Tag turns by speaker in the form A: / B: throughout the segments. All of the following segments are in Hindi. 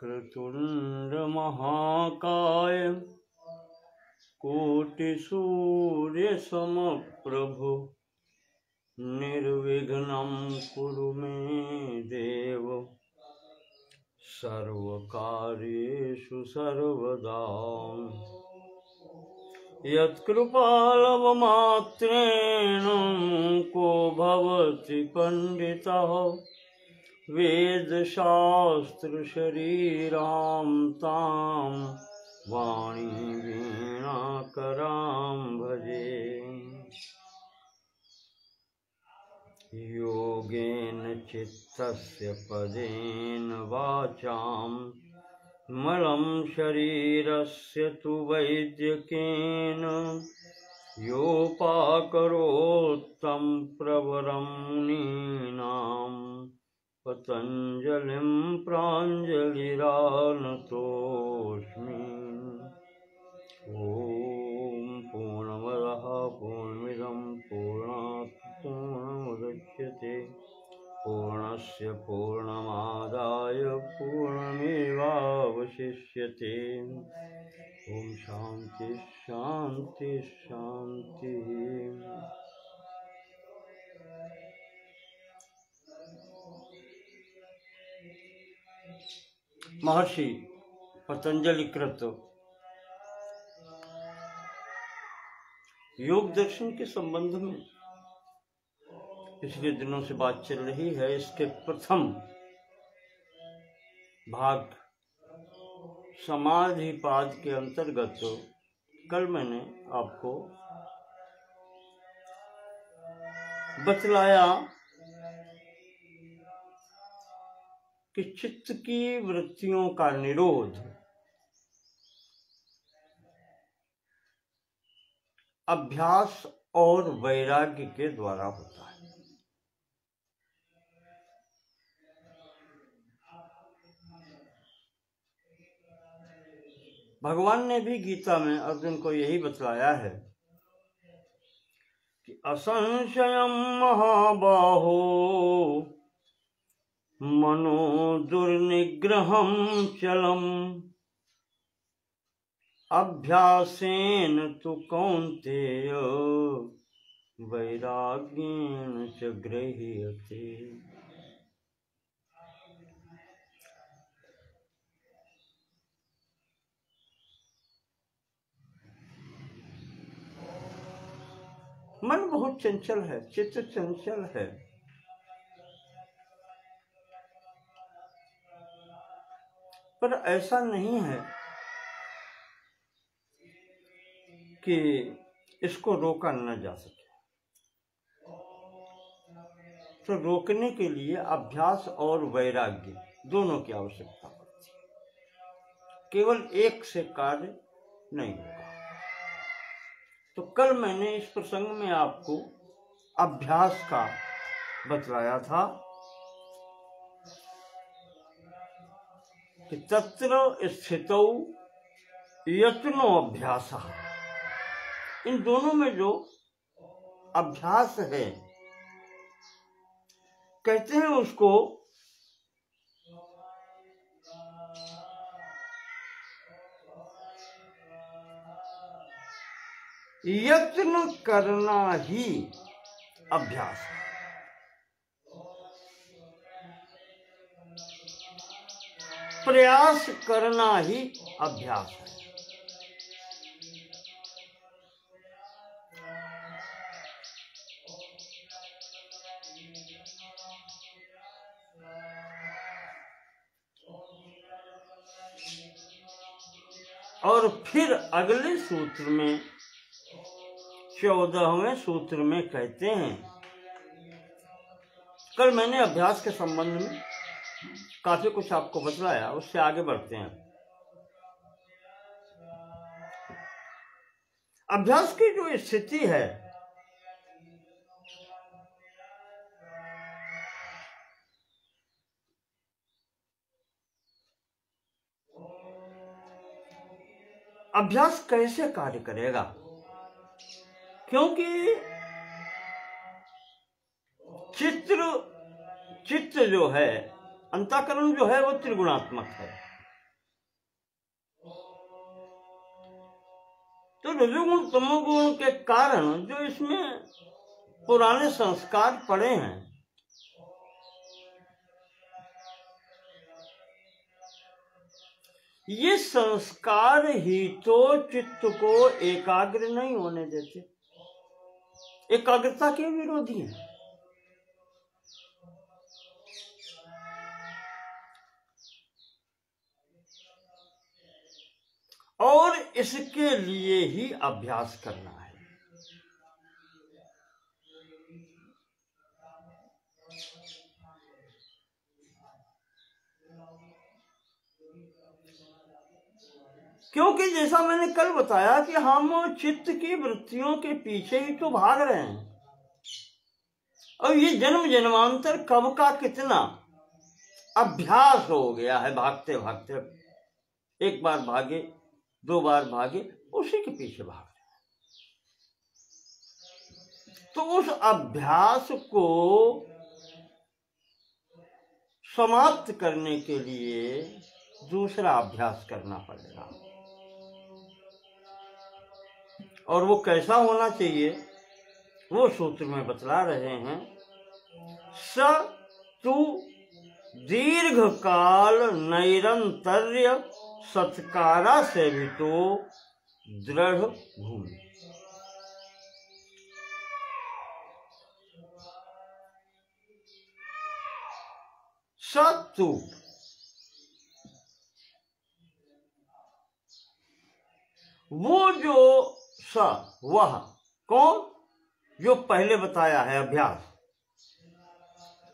A: वक्रतुंड महाकाय कोटि सूर्य समप्रभु निर्विघ्नं कुरु मे देव सर्वकार्येषु सर्वदा। यत्कृपालवमात्रेण को भवति पंडितः वेदशास्त्रशरीरां तां वाणी वीणाकरां भजे। योगेन चित्तस्य पदेन वाचां मलं शरीरस्य तु वैद्यकेन योपाकरोत्तं प्रवरं मुनीनां पतञ्जलिं प्राञ्जलिरानतोऽस्मि। ॐ पूर्णमदः पूर्णमिदं पूर्णात् पूर्णमुदच्यते पूर्णस्य पूर्णमादाय पूर्णमेवावशिष्यते। ॐ शान्ति शान्ति शान्ति। महर्षि पतंजलि कृत योग दर्शन के संबंध में पिछले दिनों से बात चल रही है। इसके प्रथम भाग समाधिपाद के अंतर्गत कल मैंने आपको बतलाया कि चित्त की वृत्तियों का निरोध अभ्यास और वैराग्य के द्वारा होता है। भगवान ने भी गीता में अर्जुन को यही बतलाया है कि असंशयं महाबाहो मनो दुर्निग्रहं चलम् अभ्यासेन तु कौन्तेय वैराग्येन च गृह्यते। मन बहुत चंचल है, चित्त चंचल है। पर ऐसा नहीं है कि इसको रोका न जा सके। तो रोकने के लिए अभ्यास और वैराग्य दोनों की आवश्यकता पड़ती है। केवल एक से कार्य नहीं होगा। तो कल मैंने इस प्रसंग में आपको अभ्यास का बतलाया था कि तत्र स्थितौ यत्नो अभ्यासः। इन दोनों में जो अभ्यास है कहते हैं उसको यत्न करना ही अभ्यास है। प्रयास करना ही अभ्यास है। और फिर अगले सूत्र में 14वें सूत्र में कहते हैं, कल मैंने अभ्यास के संबंध में काफी कुछ आपको बतलाया, उससे आगे बढ़ते हैं। अभ्यास की जो स्थिति है अभ्यास कैसे कार्य करेगा, क्योंकि चित्त जो है, अंतःकरण जो है वो त्रिगुणात्मक है। रजोगुण तमोगुण के कारण जो इसमें पुराने संस्कार पड़े हैं, ये संस्कार ही तो चित्त को एकाग्र नहीं होने देते, एकाग्रता के विरोधी हैं। और इसके लिए ही अभ्यास करना है। क्योंकि जैसा मैंने कल बताया कि हम चित्त की वृत्तियों के पीछे ही तो भाग रहे हैं, और ये जन्म जन्मांतर कब का कितना अभ्यास हो गया है, भागते भागते, एक बार भागे, दो बार भागे, उसी के पीछे भाग रहे हैं। तो उस अभ्यास को समाप्त करने के लिए दूसरा अभ्यास करना पड़ेगा। और वो कैसा होना चाहिए, वो सूत्र में बतला रहे हैं। स तु दीर्घ काल नैरंतर्य सत्कारा से भी तो दृढ़ भूमि। सत्तु वो जो स वह कौन, जो पहले बताया है अभ्यास,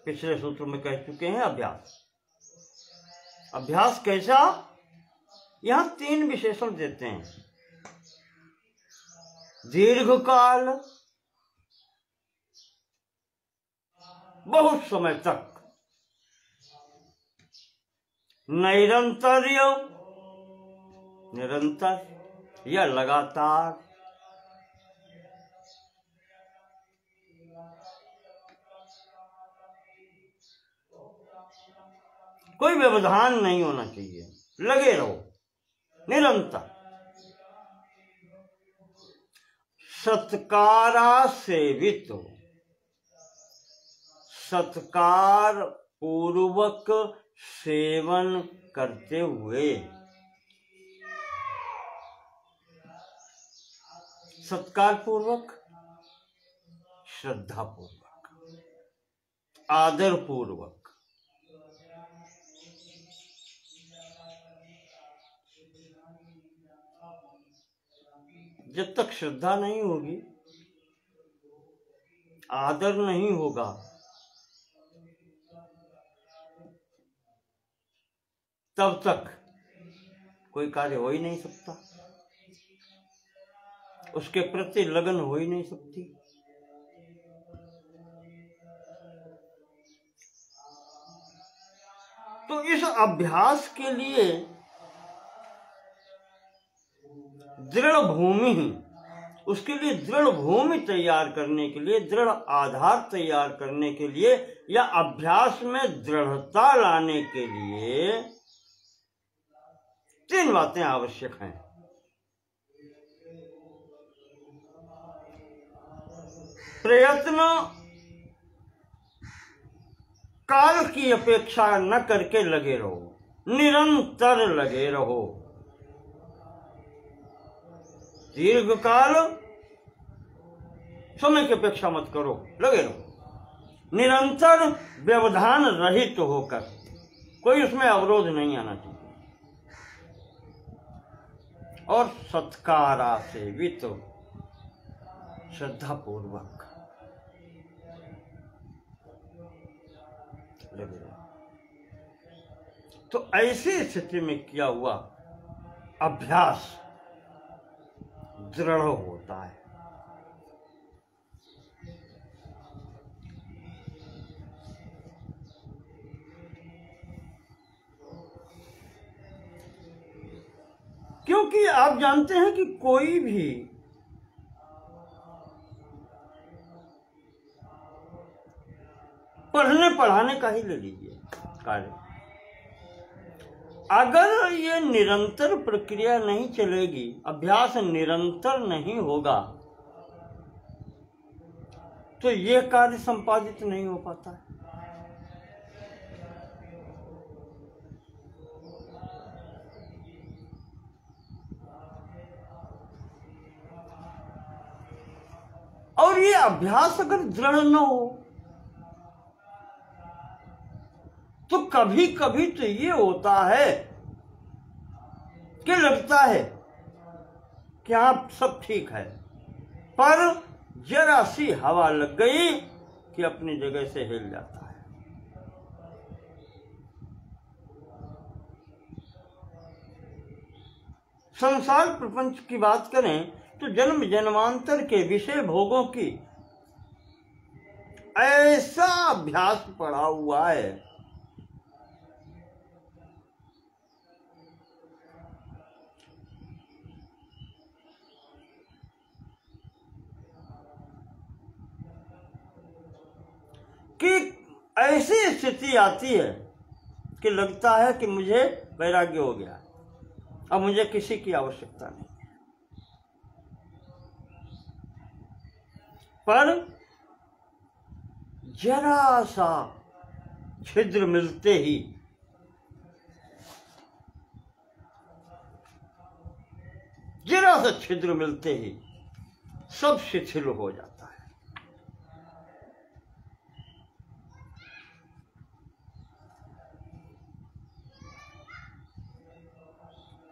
A: पिछले सूत्र में कह चुके हैं अभ्यास। अभ्यास कैसा, यहां तीन विशेषण देते हैं। दीर्घ काल, बहुत समय तक। नैरंतर्य, निरंतर या लगातार। कोई व्यवधान नहीं होना चाहिए, लगे रहो निरंतर। सत्कारा सेवित, सत्कार पूर्वक सेवन करते हुए, सत्कार पूर्वक, श्रद्धा पूर्वक, आदर पूर्वक। जब तक श्रद्धा नहीं होगी, आदर नहीं होगा, तब तक कोई कार्य हो ही नहीं सकता, उसके प्रति लगन हो ही नहीं सकती। तो इस अभ्यास के लिए दृढ़ भूमि ही, उसके लिए दृढ़ भूमि तैयार करने के लिए, दृढ़ आधार तैयार करने के लिए, या अभ्यास में दृढ़ता लाने के लिए तीन बातें आवश्यक हैं। प्रयत्न काल की अपेक्षा न करके लगे रहो, निरंतर लगे रहो। दीर्घ काल समय की अपेक्षा मत करो, लगे रहो। निरंतर व्यवधान रहित होकर, कोई उसमें अवरोध नहीं आना चाहिए। और सत्कारा सेवित, श्रद्धा पूर्वक लगे रहो। तो ऐसी स्थिति में किया हुआ अभ्यास दृढ़ होता है। क्योंकि आप जानते हैं कि कोई भी पढ़ने पढ़ाने का ही ले लीजिए कार्य, अगर ये निरंतर प्रक्रिया नहीं चलेगी, अभ्यास निरंतर नहीं होगा, तो ये कार्य संपादित नहीं हो पाता है। और ये अभ्यास अगर दृढ़ न हो तो कभी कभी तो ये होता है कि लगता है कि हाँ सब ठीक है, पर जरा सी हवा लग गई कि अपनी जगह से हिल जाता है। संसार प्रपंच की बात करें तो जन्म जन्मांतर के विषय भोगों की ऐसा अभ्यास पड़ा हुआ है कि ऐसी स्थिति आती है कि लगता है कि मुझे वैराग्य हो गया, अब मुझे किसी की आवश्यकता नहीं। पर जरा सा छिद्र मिलते ही सब शिथिल हो जाता है।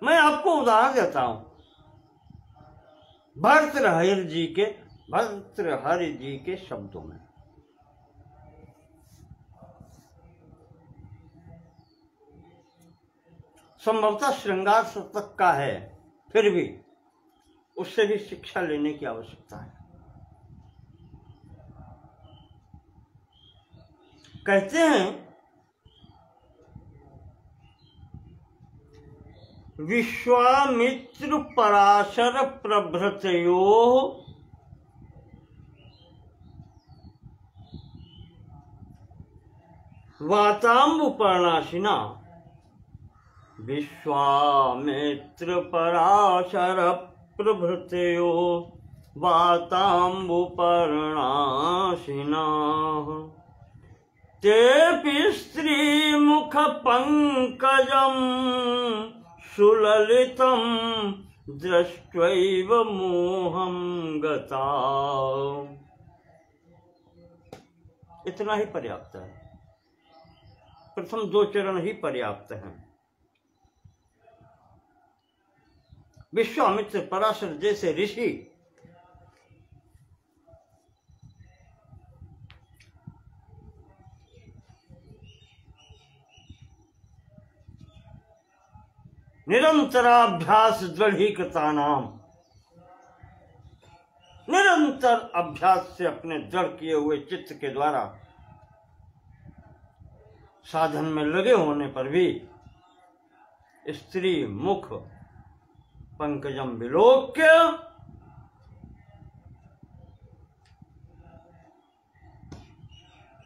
A: मैं आपको उदाहरण देता हूं भर्तृहरि जी के शब्दों में। संभवतः श्रृंगार शतक का है, फिर भी उससे भी शिक्षा लेने की आवश्यकता है। कहते हैं विश्वामित्र पराशर प्रभृतयोः वाताम्बुपर्णाशिना। विश्वामित्र पराशर प्रभृतयोः वाताम्बुपर्णाशिना। तेऽपि स्त्रीमुख पंकजं सुललितं दृष्ट्वैव मोहं गता। इतना ही पर्याप्त है, प्रथम 2 चरण ही पर्याप्त हैं। विश्वामित्र पराशर जैसे ऋषि निरंतराभ्यास दृढ़ीकृतानाम, निरंतर अभ्यास से अपने दृढ़ किए हुए चित्त के द्वारा साधन में लगे होने पर भी स्त्री मुख पंकजम विलोक्य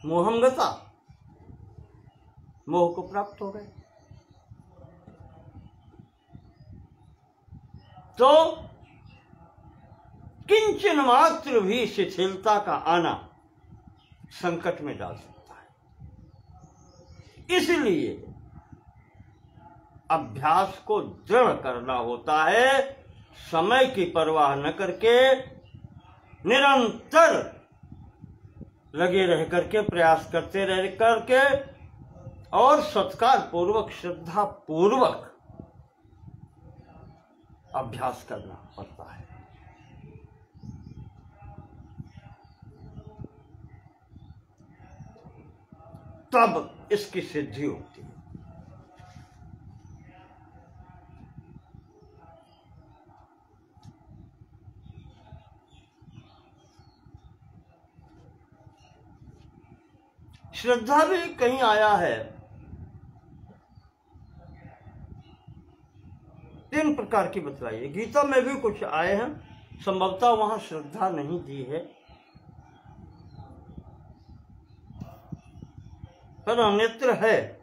A: मोहम गता, मोह को प्राप्त हो गए। तो किंचन मात्र भी शिथिलता का आना संकट में डाल सकता है। इसलिए अभ्यास को दृढ़ करना होता है, समय की परवाह न करके निरंतर लगे रह करके, प्रयास करते रह करके और सत्कार पूर्वक, श्रद्धा पूर्वक अभ्यास करना पड़ता है। तब इसकी सिद्धि होती है। श्रद्धा भी कहीं आया है, 3 प्रकार की बतलाई है। गीता में भी कुछ आए हैं, संभवतः वहां श्रद्धा नहीं दी है, पर अन्यत्र है।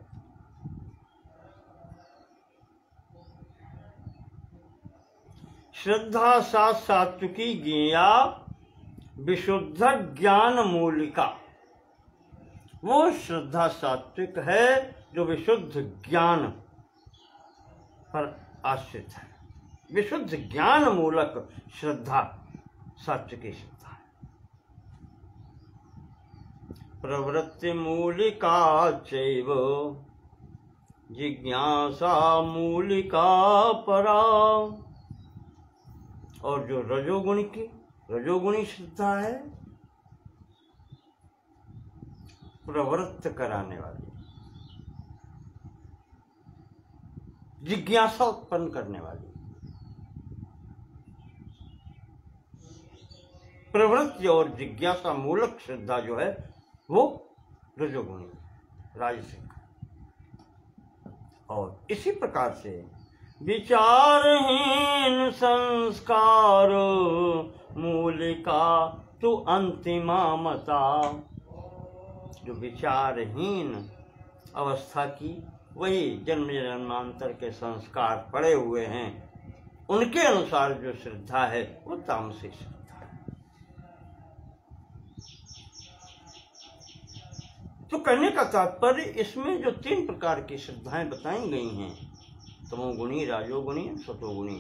A: श्रद्धा सात सात्विकी ज्ञेया विशुद्ध ज्ञान मूलिका। वो श्रद्धा सात्विक है जो विशुद्ध ज्ञान पर आश्रित है। विशुद्ध ज्ञान मूलक श्रद्धा सात्विकी श्रद्धा है। प्रवृत्ति मूलिका चैव जिज्ञासा मूलिका परा। और जो रजोगुणी श्रद्धा है, प्रवृत्त कराने वाली, जिज्ञासा उत्पन्न करने वाली, प्रवृत्ति और जिज्ञासा मूलक श्रद्धा जो है वो रजोगुणी राजसिक। और इसी प्रकार से विचारहीन संस्कार मूलिका तो अंतिमा मता। जो विचारहीन अवस्था की, वही जन्म जन्मांतर के संस्कार पड़े हुए हैं, उनके अनुसार जो श्रद्धा है वो तामसिक श्रद्धा है। तो कहने का तात्पर्य, इसमें जो 3 प्रकार की श्रद्धाएं बताई गई हैं, तमोगुणी, राजोगुणी, सतोगुणी,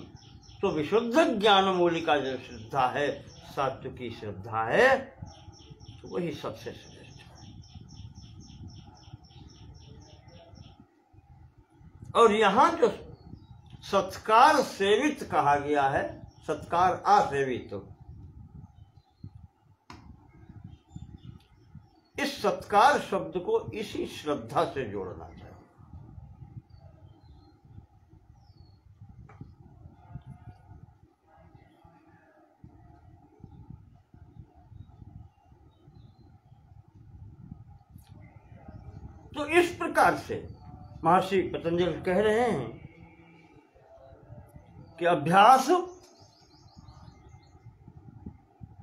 A: तो विशुद्ध ज्ञान मूलिका जो श्रद्धा है, सात्विकी श्रद्धा है, तो वही सबसे श्रेष्ठ है। और यहाँ जो सत्कार सेवित कहा गया है, सत्कार असेवित, इस सत्कार शब्द को इसी श्रद्धा से जोड़ना चाहिए। तो इस प्रकार से महर्षि पतंजलि कह रहे हैं कि अभ्यास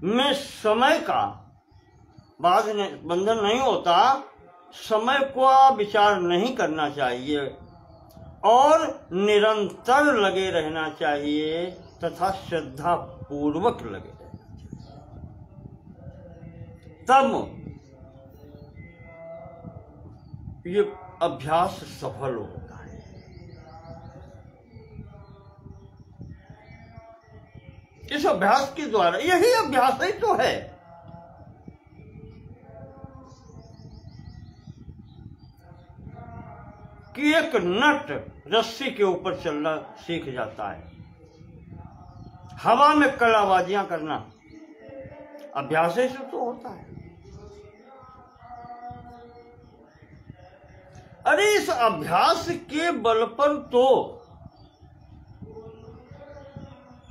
A: में समय का बंधन नहीं होता, समय को विचार नहीं करना चाहिए और निरंतर लगे रहना चाहिए तथा श्रद्धा पूर्वक लगे रहना चाहिए। तब ये अभ्यास सफल होता है। इस अभ्यास के द्वारा, यही अभ्यास ही तो है। कि एक नट रस्सी के ऊपर चलना सीख जाता है, हवा में कलाबाजियां करना अभ्यास से तो होता है। अरे इस अभ्यास के बल पर तो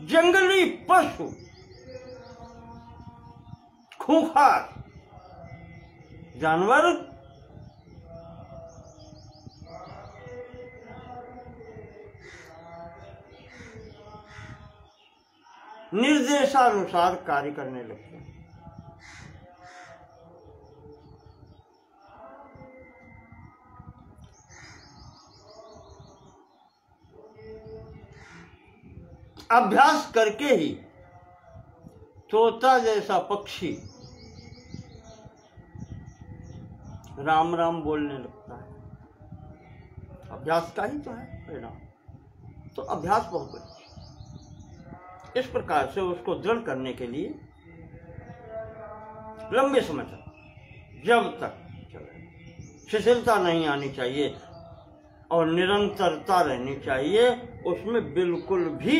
A: जंगली पशु, खूंखार जानवर निर्देशानुसार कार्य करने लगते हैं। अभ्यास करके ही तोता जैसा पक्षी राम राम बोलने लगता है। अभ्यास का ही तो है परिणाम। तो अभ्यास बहुत अच्छा। इस प्रकार से उसको दृढ़ करने के लिए लंबे समय तक, जब तक चले, शिथिलता नहीं आनी चाहिए और निरंतरता रहनी चाहिए। उसमें बिल्कुल भी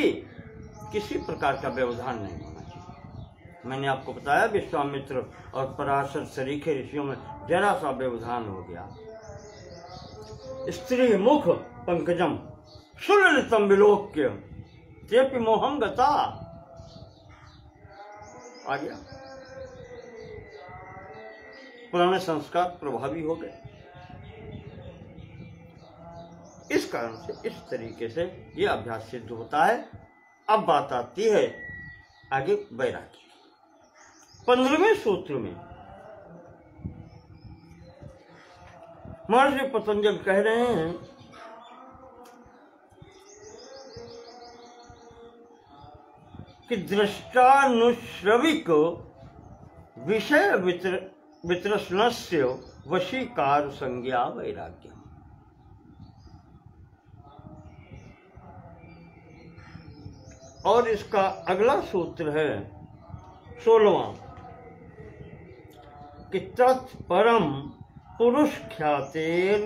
A: किसी प्रकार का व्यवधान नहीं होना चाहिए। मैंने आपको बताया विश्वामित्र और पराशर सरीखे ऋषियों में जरा सा व्यवधान हो गया। स्त्री मुख पंकजम सुललितम विलोक्य तेपि मोहम गता आ गया। पुराने संस्कार प्रभावी हो गए। इस कारण से इस तरीके से यह अभ्यास सिद्ध होता है। अब बात आती है आगे वैराग्य। 15वें सूत्र में महर्षि पतंजलि कह रहे हैं कि दृष्टानुश्रविक विषय वितृष्णस्य वशीकार संज्ञा वैराग्य। और इसका अगला सूत्र है 16वां कि तत्परम पुरुष ख्यातेर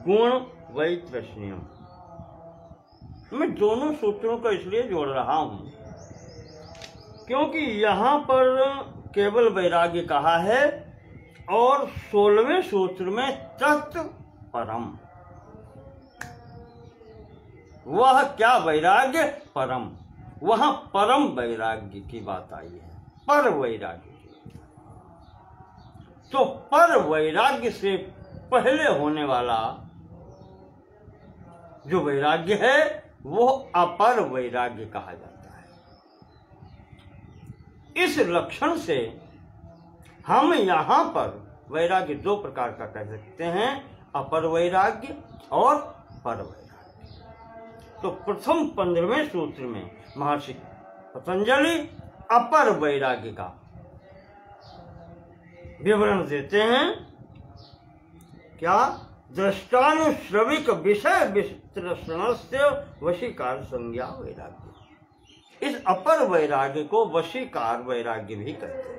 A: गुण वैतृष्ण्यम। मैं दोनों सूत्रों को इसलिए जोड़ रहा हूं क्योंकि यहां पर केवल वैराग्य कहा है और 16वें सूत्र में तत्परम, वह क्या वैराग्य, परम, वहां परम वैराग्य की बात आई है, पर वैराग्य। तो पर वैराग्य से पहले होने वाला जो वैराग्य है वो अपर वैराग्य कहा जाता है। इस लक्षण से हम यहां पर वैराग्य दो प्रकार का कह सकते हैं, अपर वैराग्य और पर वैराग्य। तो प्रथम 15वें सूत्र में महर्षि पतंजलि अपर वैराग्य का विवरण देते हैं। क्या? दृष्टानुश्रविक विषय वितृष्णस्य वशीकार संज्ञा वैराग्य। इस अपर वैराग्य को वशीकार वैराग्य भी कहते हैं।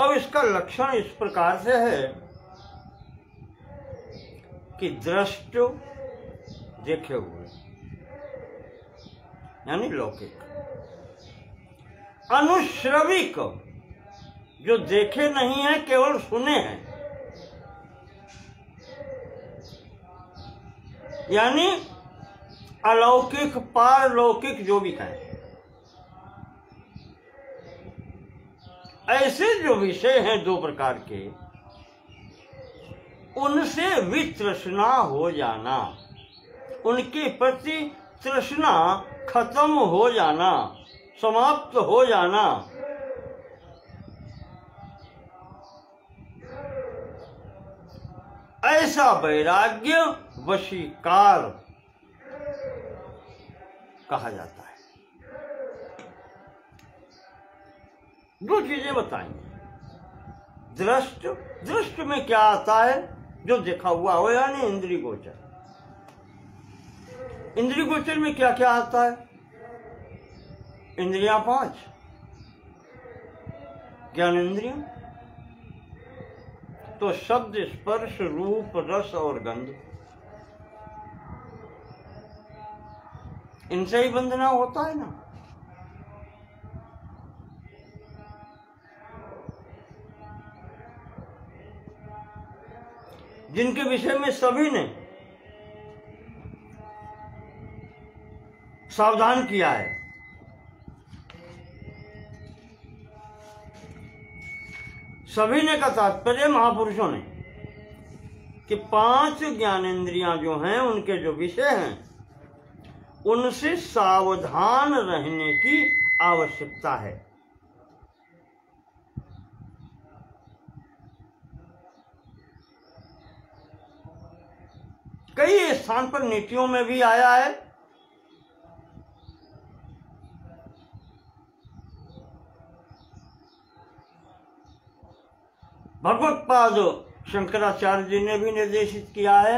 A: अब इसका लक्षण इस प्रकार से है कि दृष्ट देखे हुए यानी लौकिक, अनुश्रविक जो देखे नहीं है केवल सुने हैं, यानी अलौकिक पारलौकिक जो भी कहें, ऐसे जो विषय हैं दो प्रकार के, उनसे वितृष्णा हो जाना, उनके प्रति तृष्णा खत्म हो जाना, समाप्त हो जाना, ऐसा वैराग्य वशीकार कहा जाता है। दो चीजें बताएंगे। दृष्ट में क्या आता है? जो देखा हुआ हो यानी इंद्रिय गोचर। इंद्रिय गोचर में क्या क्या आता है? इंद्रियां 5, ज्ञान इंद्रिय, तो शब्द स्पर्श रूप रस और गंध, इनसे ही बंधना होता है ना। जिनके विषय में सभी ने सावधान किया है, सभी ने का तात्पर्य महापुरुषों ने कि 5 ज्ञानेंद्रियां जो हैं उनके जो विषय हैं उनसे सावधान रहने की आवश्यकता है। कई स्थान पर नीतियों में भी आया है भगवत्पाद शंकराचार्य जी ने भी निर्देशित किया है।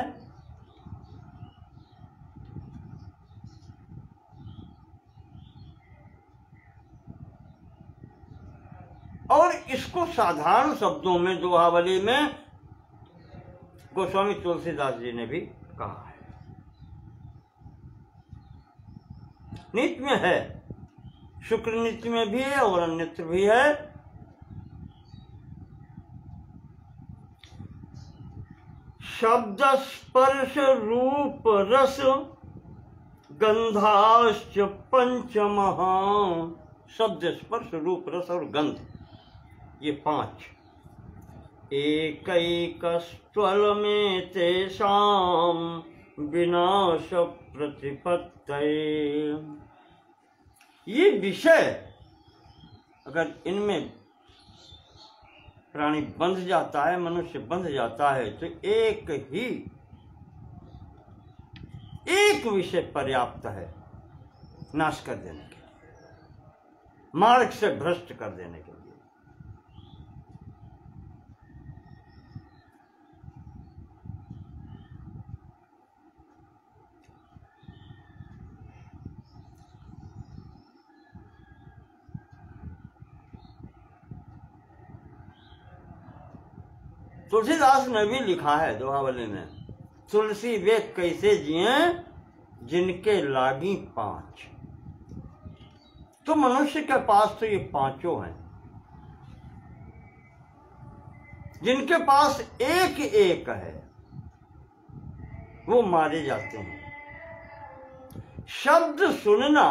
A: और इसको साधारण शब्दों में दोहावली में गोस्वामी तुलसीदास जी ने भी कहा है। नित्य में है, शुक्र नित्य में भी है और अन्यत्र भी है। शब्द स्पर्श रूप रस गंधाश्च पंचमः। शब्द स्पर्श रूप रस और गंध, ये 5 एकैकस्त्वल में तेषां विनाश प्रतिपत्तये। ये विषय अगर इनमें प्राणी बंध जाता है, मनुष्य बंध जाता है, तो एक विषय पर्याप्त है नाश कर देने के लिए, मार्ग से भ्रष्ट कर देने के लिए। तुलसीदास ने भी लिखा है दोहावली में, तुलसी वे कैसे जिए जिनके लागी पांच। तो मनुष्य के पास तो ये पांचों हैं, जिनके पास एक एक है वो मारे जाते हैं। शब्द सुनना,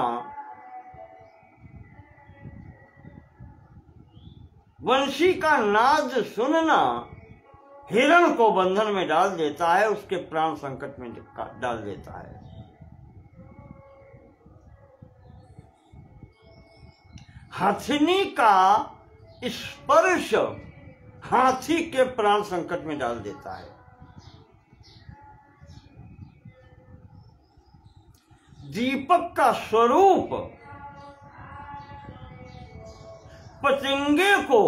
A: वंशी का नाद सुनना हिरण को बंधन में डाल देता है, उसके प्राण संकट में डाल देता है। हथनी का स्पर्श हाथी के प्राण संकट में डाल देता है। दीपक का स्वरूप पतंगे को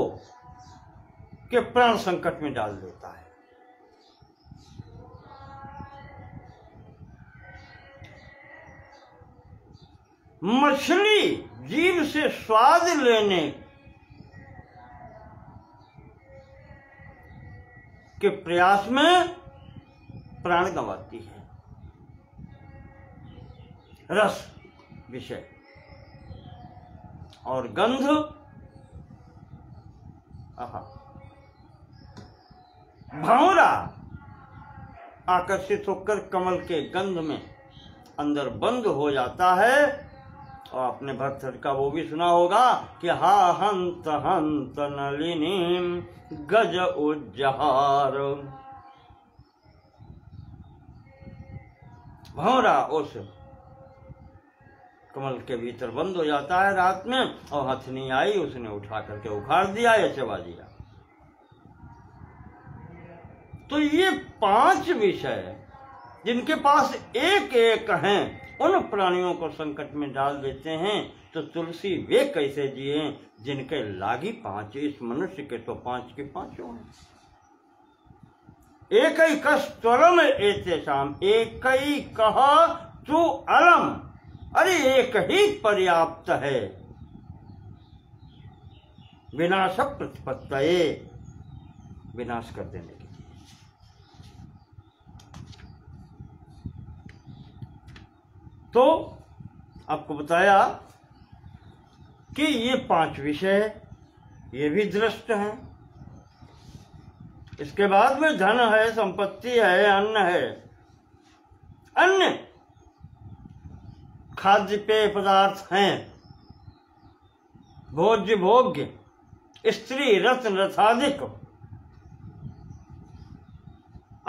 A: के प्राण संकट में डाल देता है। मछली जीभ से स्वाद लेने के प्रयास में प्राण गंवाती है। रस विषय और गंध, भंवरा आकर्षित होकर कमल के गंध में अंदर बंद हो जाता है। और आपने भरथर का वो भी सुना होगा कि हा हंत हंत नलिनी गज उज्जहार। भंवरा उस कमल के भीतर बंद हो जाता है रात में, और हथनी आई, उसने उठा करके उखाड़ दिया या चबा दिया। तो ये पांच विषय जिनके पास एक एक हैं, उन प्राणियों को संकट में डाल देते हैं। तो तुलसी वे कैसे जिए जिनके लागी पांच। इस मनुष्य के तो पांच के पांचों हैं। एक ही कस्तरम एतेषाम एक ही कह तू अलम। अरे एक ही पर्याप्त है विनाश प्रतिपत्तये, विनाश कर देने के लिए। तो आपको बताया कि ये पांच विषय ये भी दृष्ट हैं। इसके बाद में धन है, संपत्ति है, अन्न है। अन्य खाद्य पेय पदार्थ हैं, भोज्य भोग्य, स्त्री रत्न रथाधिक,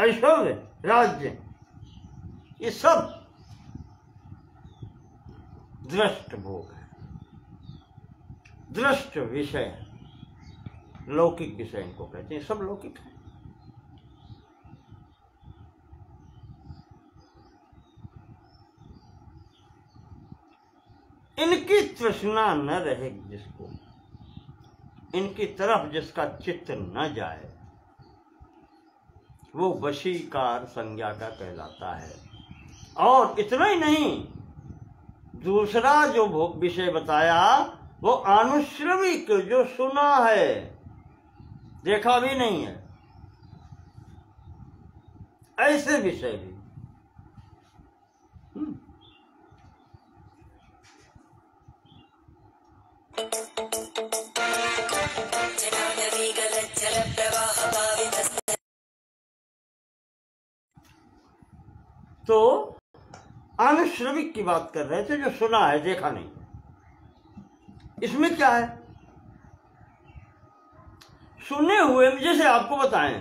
A: ऐश्वर्य राज्य, ये सब दृष्ट भोग है, दृष्ट विषय, लौकिक विषय इनको कहते हैं। सब लौकिक है। इनकी तृष्णा न रहे जिसको, इनकी तरफ जिसका चित्त न जाए, वो वशीकार संज्ञा का कहलाता है। और इतना ही नहीं, दूसरा जो भोग विषय बताया वो आनुश्रविक, जो सुना है, देखा भी नहीं है, ऐसे विषय भी। तो आनुश्रविक की बात कर रहे थे, जो सुना है देखा नहीं। इसमें क्या है? सुने हुए में जैसे आपको बताएं,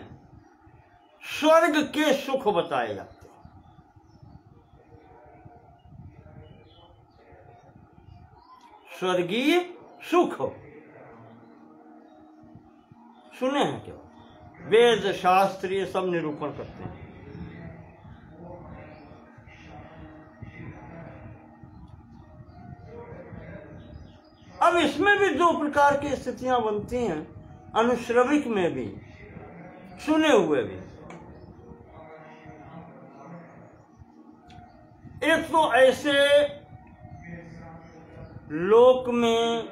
A: स्वर्ग के सुख बताए जाते हैं। स्वर्गीय सुख सुने हैं क्यों? वेद शास्त्र ये सब निरूपण करते हैं। अब इसमें भी दो प्रकार की स्थितियां बनती हैं, अनुश्रविक में भी, सुने हुए भी। एक तो ऐसे लोक में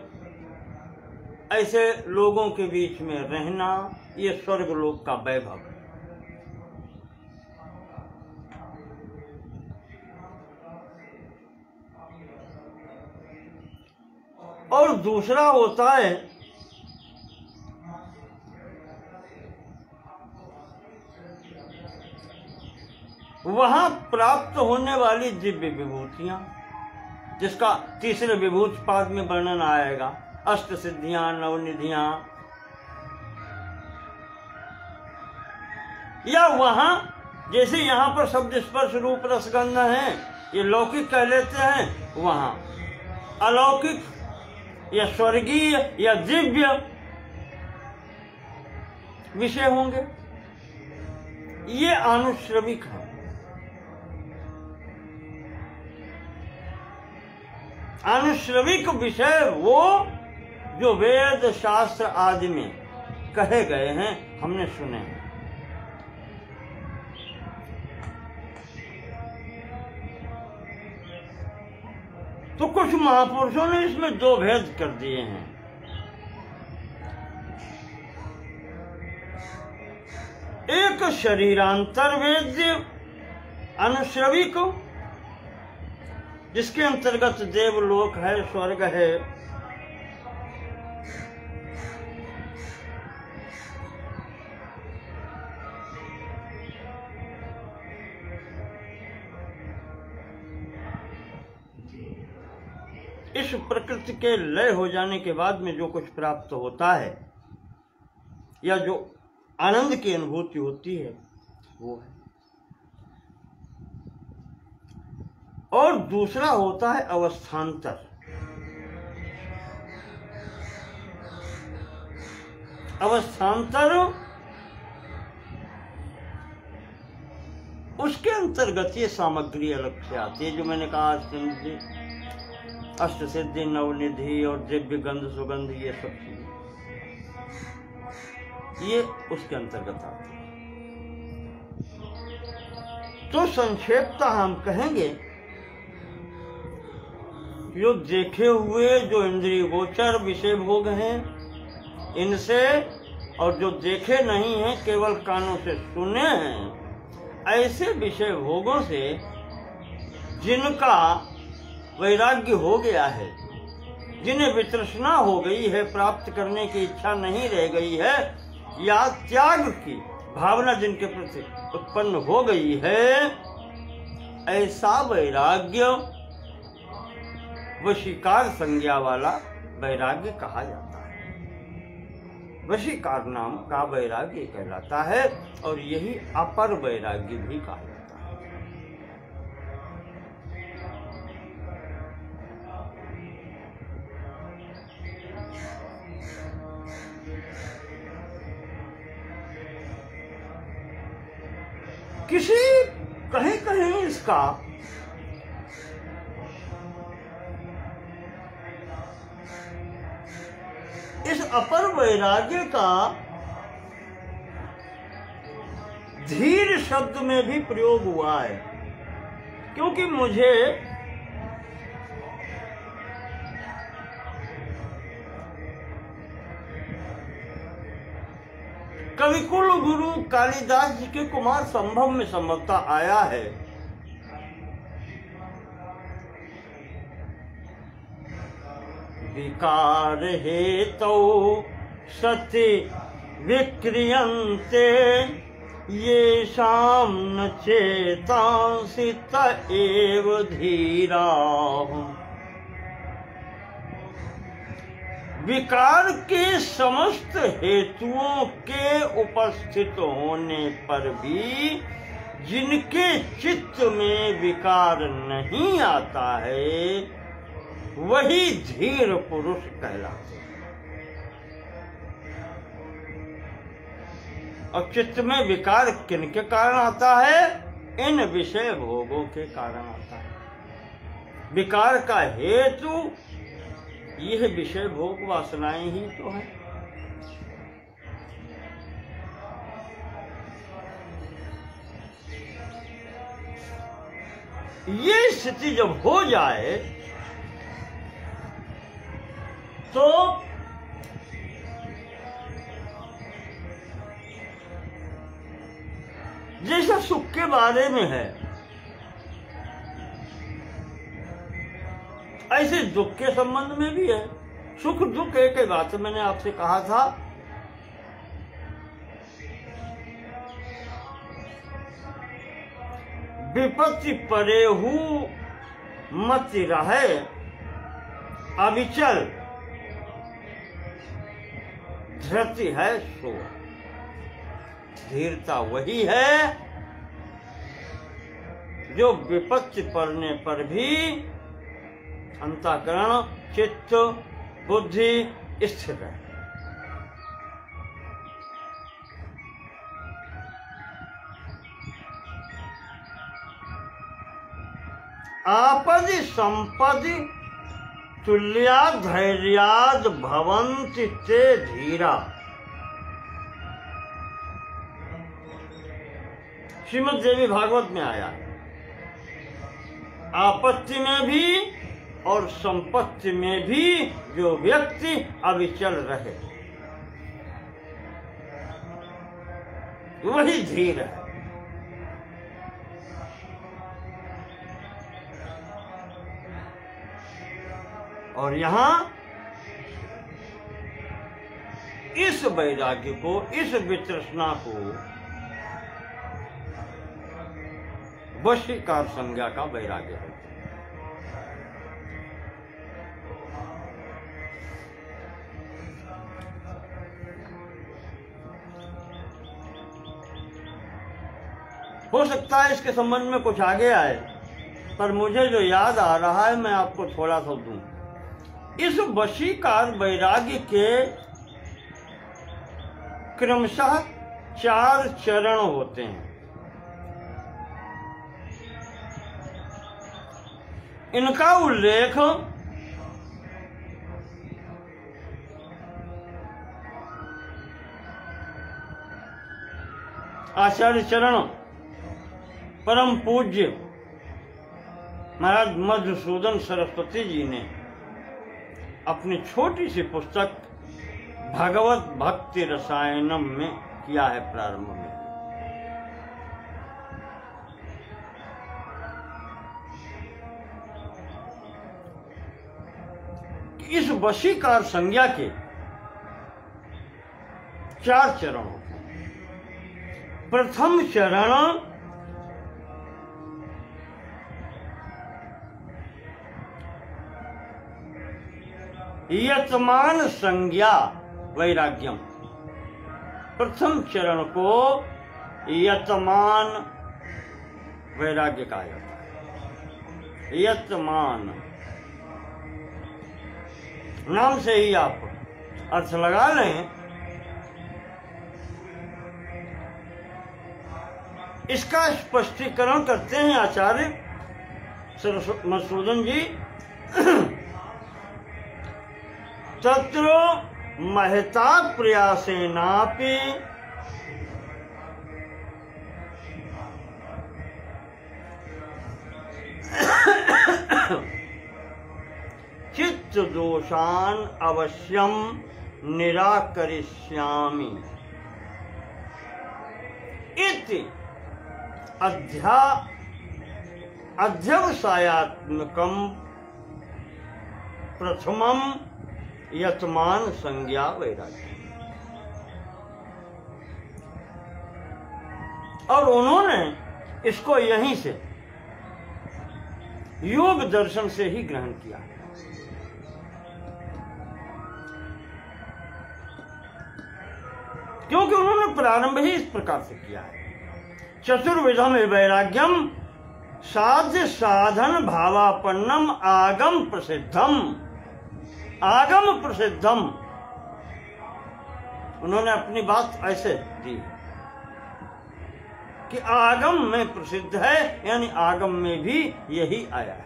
A: ऐसे लोगों के बीच में रहना, ये स्वर्ग लोक का वैभव। और दूसरा होता है वहां प्राप्त होने वाली दिव्य विभूतियां, जिसका तीसरे विभूति पाद में वर्णन आएगा, अष्ट सिद्धियां, नवनिधियां, या वहां जैसे यहां पर शब्द स्पर्श रूप रसगंध है, ये लौकिक कह लेते हैं, वहां अलौकिक या स्वर्गीय या दिव्य विषय होंगे। ये अनुश्रविक है। अनुश्रविक विषय वो जो वेद शास्त्र आदि में कहे गए हैं, हमने सुने हैं। तो कुछ महापुरुषों ने इसमें दो भेद कर दिए हैं। एक शरीरांतर वेद्य अनुश्रविक, जिसके अंतर्गत देवलोक है, स्वर्ग है, इस प्रकृति के लय हो जाने के बाद में जो कुछ प्राप्त होता है या जो आनंद की अनुभूति होती है वो है। और दूसरा होता है अवस्थान्तर। अवस्थान्तर उसके अंतर्गत ये सामग्री अलग से आती है, जो मैंने कहा, अष्ट सिद्धि, नवनिधि और दिव्य गंध सुगंध, ये सब चीजें ये उसके अंतर्गत आती है। तो संक्षेपतः हम कहेंगे, जो देखे हुए जो इंद्रिय गोचर विषय भोग हैं, इनसे, और जो देखे नहीं हैं, केवल कानों से सुने हैं, ऐसे विषय भोगों से जिनका वैराग्य हो गया है, जिन्हें वितृष्णा हो गई है, प्राप्त करने की इच्छा नहीं रह गई है, या त्याग की भावना जिनके प्रति उत्पन्न हो गई है, ऐसा वैराग्य वशीकार संज्ञा वाला वैराग्य कहा जाता है। वशीकार नाम का वैराग्य कहलाता है, और यही अपर वैराग्य भी कहा जाता है। किसी कहीं कहीं इसका इस अपर वैराग्य का धीर शब्द में भी प्रयोग हुआ है, क्योंकि मुझे कविकुल गुरु कालिदास जी के कुमार संभव में संभवतः आया है, विकार हेतौ सति विक्रियन्ते येषां न चेतांसि त एव धीराः। विकार के समस्त हेतुओं के उपस्थित होने पर भी जिनके चित्त में विकार नहीं आता है, वही धीर पुरुष कहलाते हैं। और चित्त में विकार किनके कारण आता है? इन विषय भोगों के कारण आता है। विकार का हेतु यह विषय भोग वासनाएं ही तो है। ये स्थिति जब हो जाए तो जैसा सुख के बारे में है ऐसे दुख के संबंध में भी है। सुख दुख एक ही बात है। मैंने आपसे कहा था विपत्ति परेहू मत रहे अविचल, धृति है सो। धीरता वही है जो विपत्ति पड़ने पर भी अंतःकरण चित्त बुद्धि स्थिर है। आपदि संपदि तुल्या धैर्याद भवन्ति ते धीरा। श्रीमद् देवी भागवत में आया, आपत्ति में भी और संपत्ति में भी जो व्यक्ति अविचल रहे वही धीर है। और यहां इस वैराग्य को, इस वितृष्णा को वशीकार संज्ञा का वैराग्य है। हो सकता है इसके संबंध में कुछ आगे आए, पर मुझे जो याद आ रहा है मैं आपको थोड़ा सा दूं। इस वशीकार वैराग्य के क्रमशः 4 चरण होते हैं। इनका उल्लेख आचार्य चरण परम पूज्य महाराज मधुसूदन सरस्वती जी ने अपनी छोटी सी पुस्तक भगवत भक्ति रसायनम में किया है। प्रारंभ में इस वशीकार संज्ञा के 4 चरण होते हैं। प्रथम चरण यतमान संज्ञा वैराग्यम। प्रथम चरण को यतमान वैराग्य कहा जाता है। यतमान नाम से ही आप अर्थ लगा लें। इसका स्पष्टीकरण करते हैं आचार्य मधुसूदन जी। तत्र महता प्रयासेनापि चित्त दोषान अवश्यम निराकरिष्यामि इति अध्यवसायात्मकम प्रथमम यतमान संज्ञा वैराग्य। और उन्होंने इसको यहीं से योग दर्शन से ही ग्रहण किया। क्योंकि उन्होंने प्रारंभ ही इस प्रकार से किया है। चतुर्विधम वैराग्यम साध्य साधन भावापन्नम आगम प्रसिद्धम। आगम प्रसिद्धम, उन्होंने अपनी बात ऐसे दी कि आगम में प्रसिद्ध है, यानी आगम में भी यही आया है,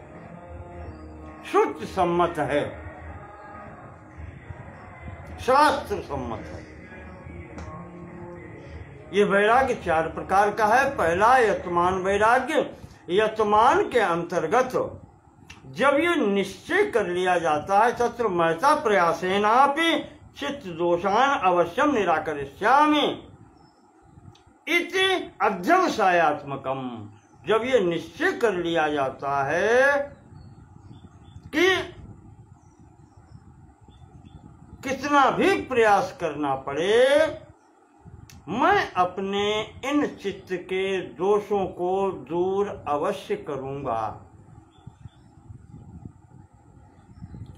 A: श्रुति सम्मत है। शास्त्र सम्मत है। ये वैराग्य 4 प्रकार का है। पहला यतमान वैराग्य। यतमान के अंतर्गत जब ये निश्चय कर लिया जाता है तत्र महता प्रयासेनापि चित्त दोषान अवश्यम निराकरिष्यामि इति अध्यवसायात्मकम। जब ये निश्चय कर लिया जाता है कि कितना भी प्रयास करना पड़े मैं अपने इन चित्त के दोषों को दूर अवश्य करूंगा,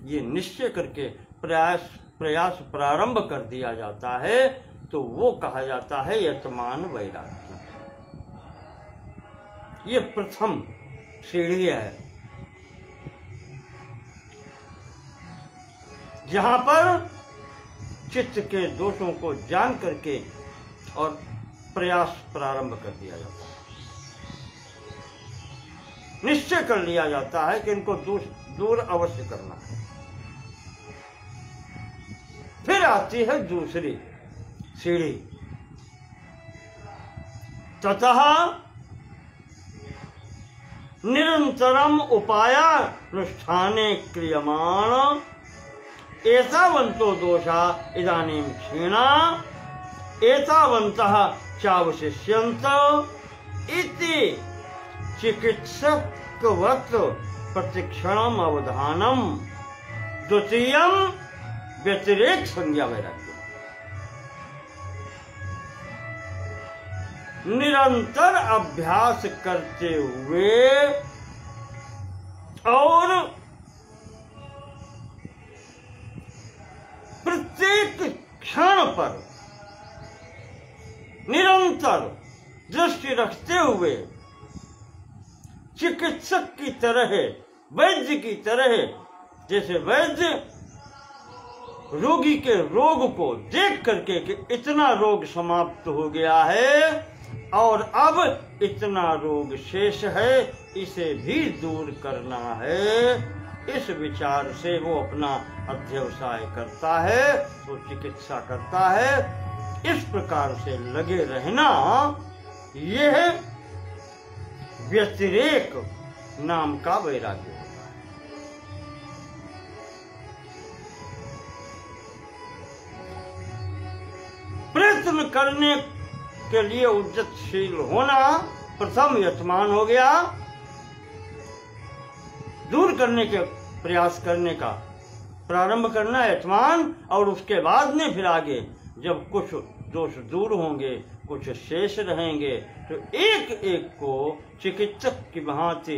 A: ये निश्चय करके प्रयास प्रारंभ कर दिया जाता है तो वो कहा जाता है यतमान वैराग्य। ये प्रथम सीढ़ी है जहां पर चित्त के दोषों को जान करके और प्रयास प्रारंभ कर दिया जाता है। निश्चय कर लिया जाता है कि इनको दूर अवश्य करना है। फिर आती है दूसरी सीढ़ी। ततः निरंतरम उपायानुष्ठाने क्रियमाण एतावन्तो दोषा इदानीं क्षीणा एतावन्तः चावशिष्यन्त इति चिकित्सकवत् प्रतिक्षणम अवधानम द्वितीयं व्यतिरेक संज्ञा वैराग्य। निरंतर अभ्यास करते हुए और प्रत्येक क्षण पर निरंतर दृष्टि रखते हुए चिकित्सक की तरह, वैद्य की तरह, जैसे वैद्य रोगी के रोग को देख करके कि इतना रोग समाप्त हो गया है और अब इतना रोग शेष है, इसे भी दूर करना है, इस विचार से वो अपना अध्यवसाय करता है, वो चिकित्सा करता है। इस प्रकार से लगे रहना यह व्यतिरेक नाम का वैराग्य होता है। प्रयत्न करने के लिए उद्यतशील होना प्रथम यतमान हो गया। दूर करने के प्रयास करने का प्रारंभ करना यतमान, और उसके बाद में फिर आगे जब कुछ दोष दूर होंगे, कुछ शेष रहेंगे, तो एक एक को चिकित्सक की भांति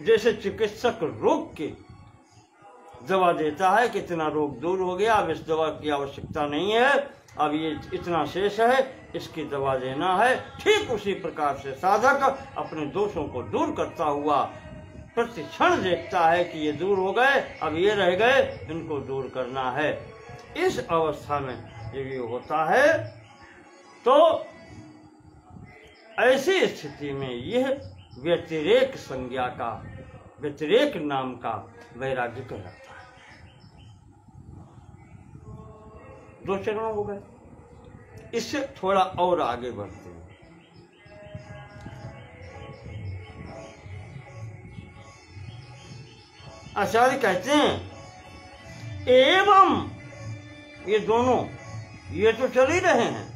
A: जैसे चिकित्सक रोग की दवा देता है कि इतना रोग दूर हो गया, अब इस दवा की आवश्यकता नहीं है, अब ये इतना शेष है, इसकी दवा देना है। ठीक उसी प्रकार से साधक अपने दोषों को दूर करता हुआ प्रति क्षण देखता है कि ये दूर हो गए, अब ये रह गए, इनको दूर करना है। इस अवस्था में जब ये होता है तो ऐसी स्थिति में यह व्यतिरेक संज्ञा का, व्यतिरेक नाम का वैराग्य कहलाता है। 2 चरण हो गए। इससे थोड़ा और आगे बढ़ते हैं। आचार्य कहते हैं एवं ये दोनों ये तो चल ही रहे हैं,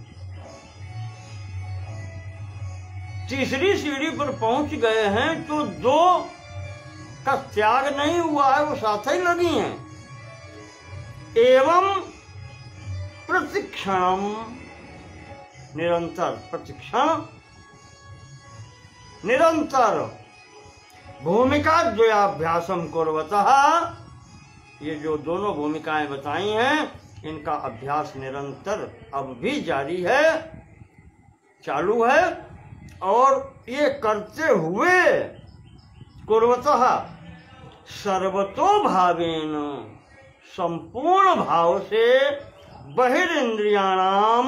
A: तीसरी सीढ़ी पर पहुंच गए हैं तो 2 का त्याग नहीं हुआ है, वो साथ ही लगी हैं। एवं प्रतिक्षण निरंतर, प्रतिक्षण निरंतर भूमिका द्वयाभ्यासम कुर्वतः, ये जो दोनों भूमिकाएं बताई हैं इनका अभ्यास निरंतर अब भी जारी है, चालू है, और ये करते हुए कुर्वतः सर्वतो भावेन, संपूर्ण भाव से बहिरिंद्रियाणाम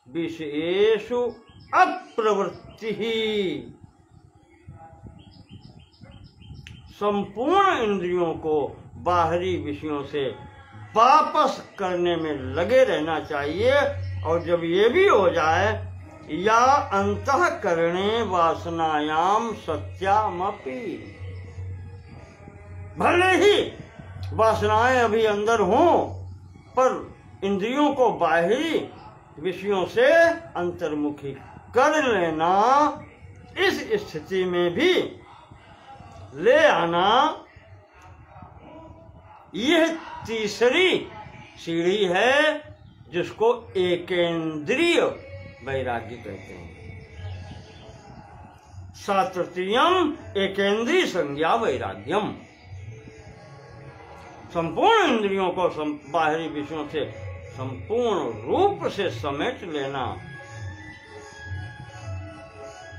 A: विषयेषु अप्रवृत्ति ही, संपूर्ण इंद्रियों को बाहरी विषयों से वापस करने में लगे रहना चाहिए। और जब ये भी हो जाए, या अंतःकरणे वासनायाम सत्यामपि, भले ही वासनाएं अभी अंदर हों, पर इंद्रियों को बाहरी विषयों से अंतर्मुखी कर लेना, इस स्थिति में भी ले आना, यह तीसरी सीढ़ी है जिसको एकेंद्रीय वैराग्य कहते हैं। सातृतीयम एकेंद्रीय संज्ञा वैराग्यम, संपूर्ण इंद्रियों को बाहरी विषयों से संपूर्ण रूप से समेट लेना।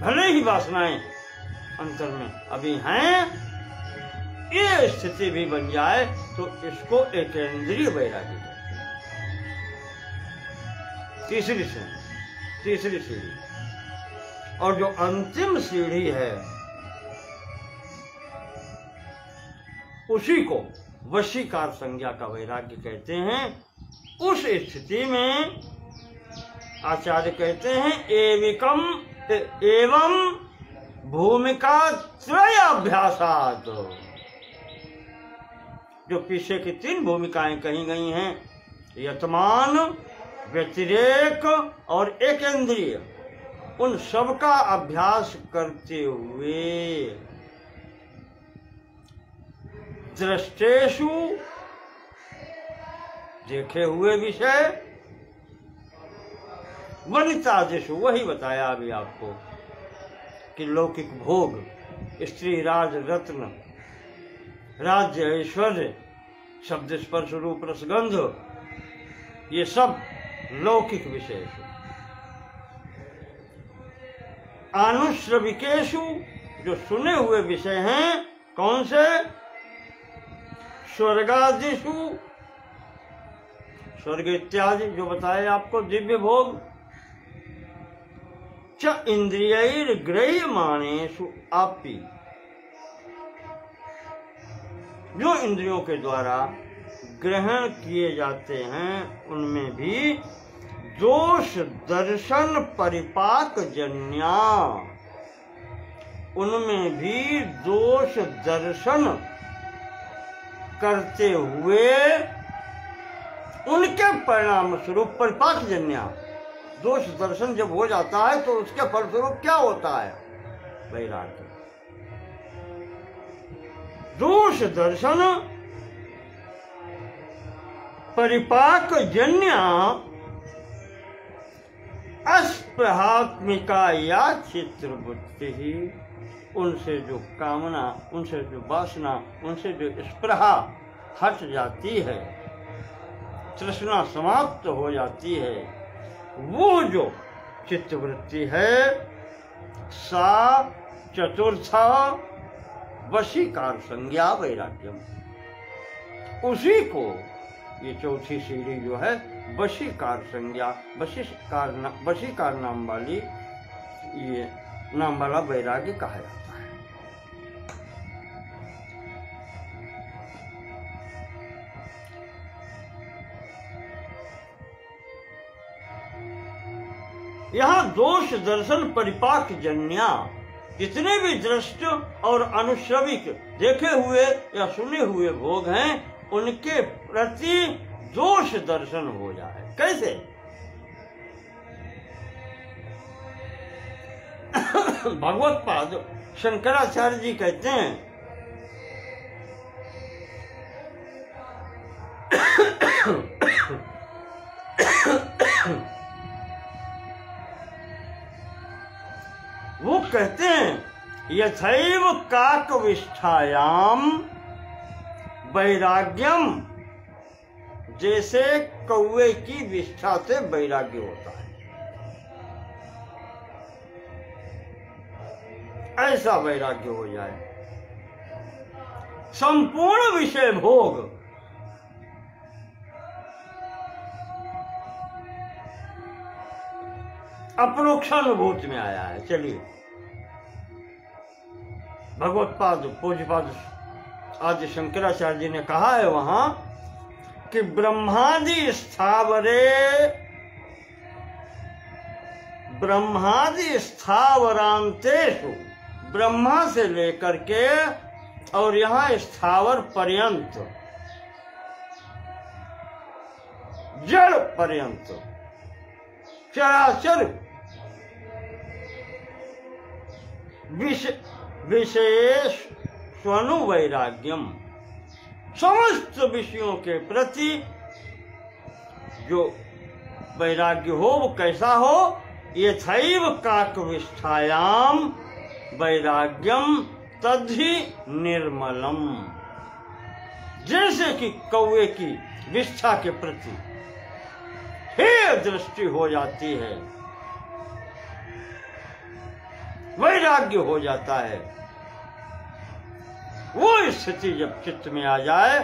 A: भले ही वासनाएं अंतर में अभी हैं, ये स्थिति भी बन जाए तो इसको एकेंद्रीय वैराग्य कहते हैं। तीसरी सीढ़ी। और जो अंतिम सीढ़ी है, उसी को वशीकार संज्ञा का वैराग्य कहते हैं। उस स्थिति में आचार्य कहते हैं एवं भूमिका त्रयाभ्यासात्, जो पीछे की 3 भूमिकाएं कही गई हैं, यतमान, व्यतिरेक और एकेंद्रीय, उन सब का अभ्यास करते हुए दृष्टेषु, देखे हुए विषय, वनितादिषु, वही बताया अभी आपको कि लौकिक भोग, स्त्री, राज, रत्न, राज्य, ऐश्वर्य, शब्द, स्पर्श, रूप, रसगंध, ये सब लौकिक विषय। आनुश्रविकेषु, जो सुने हुए विषय हैं, कौन से? स्वर्गादिषु, स्वर्ग इत्यादि जो बताए आपको, दिव्य भोग। च इंद्रियैर्गृह्यमाणेषु अपि, जो इंद्रियों के द्वारा ग्रहण किए जाते हैं, उनमें भी दोष दर्शन परिपाक जन्या, उनमें भी दोष दर्शन करते हुए उनके परिणाम स्वरूप परिपाक जन्या, दोष दर्शन जब हो जाता है तो उसके फलस्वरूप क्या होता है? वैराग्य। दोष दर्शन परिपाक जन्या अस्पृहात्मिका या चित्रवृत्ति ही, उनसे जो कामना, उनसे जो वासना, उनसे जो स्पृहा हट जाती है, तृष्णा समाप्त हो जाती है, वो जो चित्तवृत्ति है, सा चतुर्था वशीकार संज्ञा वैराग्यम, उसी को ये चौथी सीढ़ी जो है वशीकार संज्ञा, वशीकार नाम वाली, ये नाम वाला वैराग्य कहा जाता है। यहाँ दोष दर्शन परिपाक जन्या, जितने भी दृष्ट और अनुश्रविक देखे हुए या सुने हुए भोग हैं, उनके प्रति दोष दर्शन हो जाए। कैसे? भगवत पाद शंकराचार्य जी कहते हैं, वो कहते हैं, यथैव काकविष्ठायाम वैराग्यम, जैसे कौवे की विष्ठा से वैराग्य होता है, ऐसा वैराग्य हो जाए। संपूर्ण विषय भोग अपरोक्षानुभूति में आया है। चलिए, भगवत पाद पूज्यपाद आदि शंकराचार्य जी ने कहा है वहां कि ब्रह्मादि स्थावरांतेषु, ब्रह्मा से लेकर के और यहाँ स्थावर पर्यंत, जड़ पर्यंत, चराचर विशेष स्वनुवैराग्यम, समस्त विषयों के प्रति जो वैराग्य हो वो कैसा हो, यथैव काकविष्ठायाम वैराग्यम तद्धि निर्मलम, जैसे कि कौवे की विष्ठा के प्रति हे दृष्टि हो जाती है, वैराग्य हो जाता है, वो स्थिति जब चित्त में आ जाए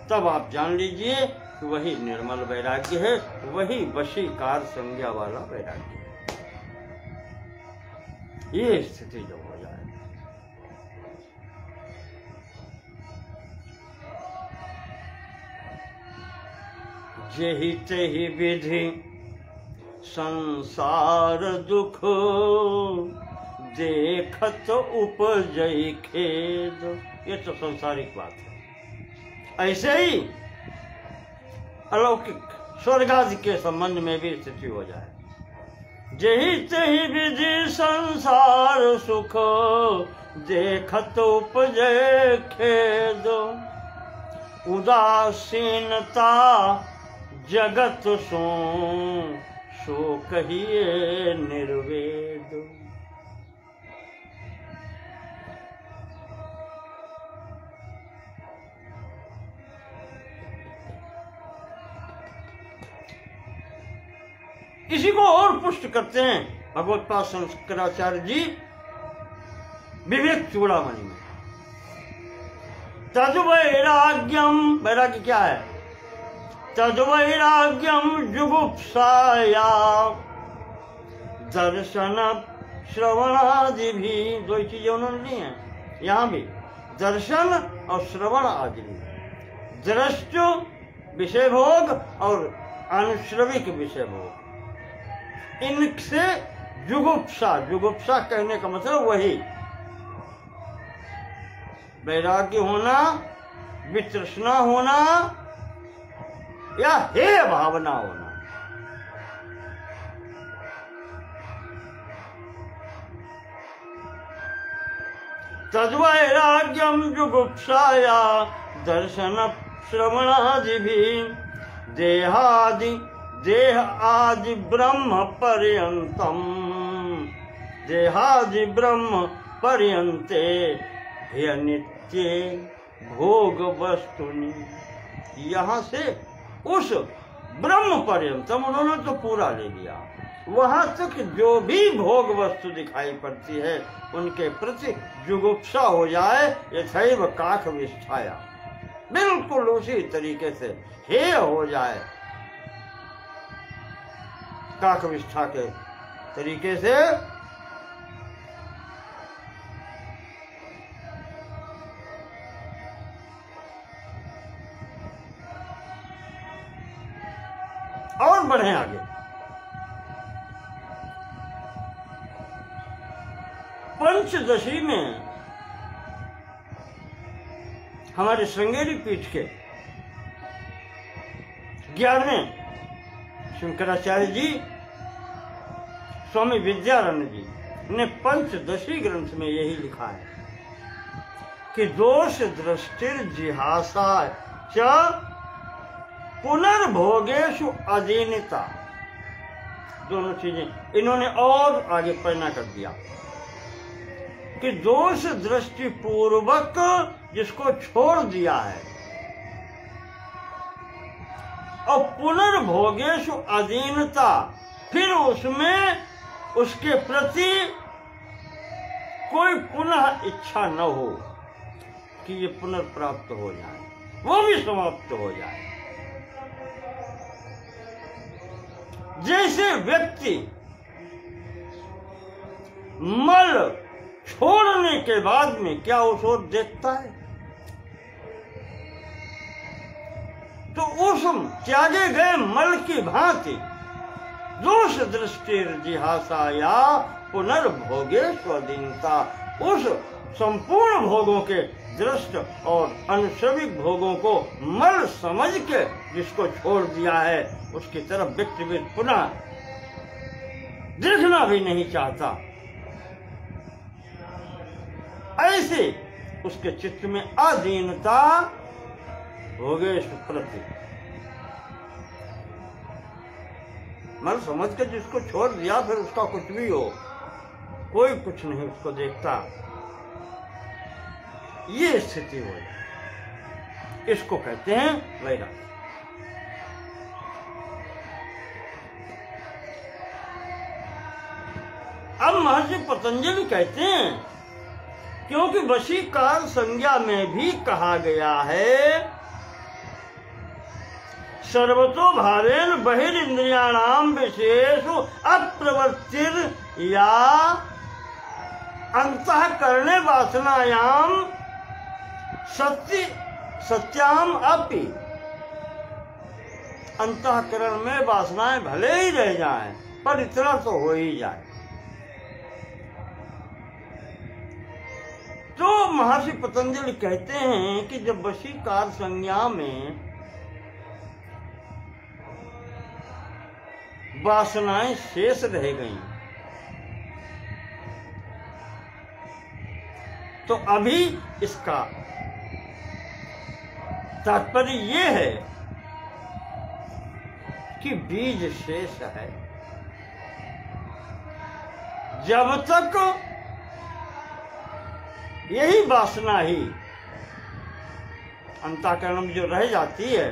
A: तब आप जान लीजिए कि वही निर्मल वैराग्य है, वही वशीकार संज्ञा वाला वैराग्य है। ये स्थिति जब हो जाए, जेहि तेहि विधि संसार दुख, देखत उपजई खेद। ये तो सांसारिक बात है। ऐसे ही अलौकिक स्वर्ग आदि के संबंध में भी स्थिति हो जाए, जेहि तेहि विधि संसार सुख, देखत उपजय खेद, उदासीनता जगत सो कहिए निर्वेद। इसी को और पुष्ट करते हैं भगवत्पाद शंकराचार्य जी विवेक चूड़ामणि में। तद्वैराग्यम, वैराग्य क्या है? तद्वैराग्यम जुगुप्साया दर्शन श्रवणादि भी, दो चीजें उन्होंने ली हैं यहाँ भी, दर्शन और श्रवण आदि भी। दृष्टु विषय भोग और अनुश्रविक विषय भोग, इनसे जुगुप्सा, जुगुप्सा कहने का मतलब वही वैराग्य होना, वितृष्णा होना या हे भावना होना। तद्वैराग्यम जुगुप्साया दर्शन श्रवणादि भी, देह आदि ब्रह्म पर्यंतम, देहादि ब्रह्म पर्यंते हे नित्य भोग वस्तुनि। यहाँ से उस ब्रह्म पर्यंतम उन्होंने तो पूरा ले लिया, वहां तक जो भी भोग वस्तु दिखाई पड़ती है उनके प्रति जुगुप्सा हो जाए, यथैव काक विष्ठाया, बिल्कुल उसी तरीके से हे हो जाए, काक विष्ठा के तरीके से। और बढ़े आगे, पंचदशी में हमारे श्रृंगेरी पीठ के 11वें शंकराचार्य जी स्वामी विद्यारण्य जी ने पंचदशी ग्रंथ में यही लिखा है कि दोष दृष्टिर जिहासा च पुनर्भोगेशु अधीनता, दोनों चीजें इन्होंने और आगे पढ़ना कर दिया कि दोष दृष्टि पूर्वक जिसको छोड़ दिया है और पुनर्भोगेशु अधीनता, फिर उसमें उसके प्रति कोई पुनः इच्छा न हो कि ये पुनर्प्राप्त हो जाए, वो भी समाप्त हो जाए। जैसे व्यक्ति मल छोड़ने के बाद में क्या उस ओर देखता है, तो उस त्यागे गए मल की भांति दोष दृष्टि जिहासाया पुनर्भोगे स्वाधीनता, उस संपूर्ण भोगों के दृष्ट और अनुश्रविक भोगों को मल समझ के जिसको छोड़ दिया है, उसकी तरफ व्यक्ति पुनः देखना भी नहीं चाहता। ऐसे उसके चित्त में अधीनता भोगेश प्रति, मल समझ के जिसको छोड़ दिया, फिर उसका कुछ भी हो, कोई कुछ नहीं उसको देखता, ये स्थिति हो जाए, इसको कहते हैं वैराग्य। अब महर्षि पतंजलि कहते हैं क्योंकि वशीकार संज्ञा में भी कहा गया है सर्वतो भावेन बहिरिंद्रियाणाम विशेषु अप्रवृत्तिर या अंतःकरणे वासनायाम सत्याम अपि, अंतःकरण में वासनाएं भले ही रह जाएं पर इतना तो हो ही जाए। तो महर्षि पतंजलि कहते हैं कि जब वशीकार संज्ञा में वासनाएं शेष रह गईं, तो अभी इसका तात्पर्य ये है कि बीज शेष है। जब तक यही वासना ही अंतःकरण में जो रह जाती है,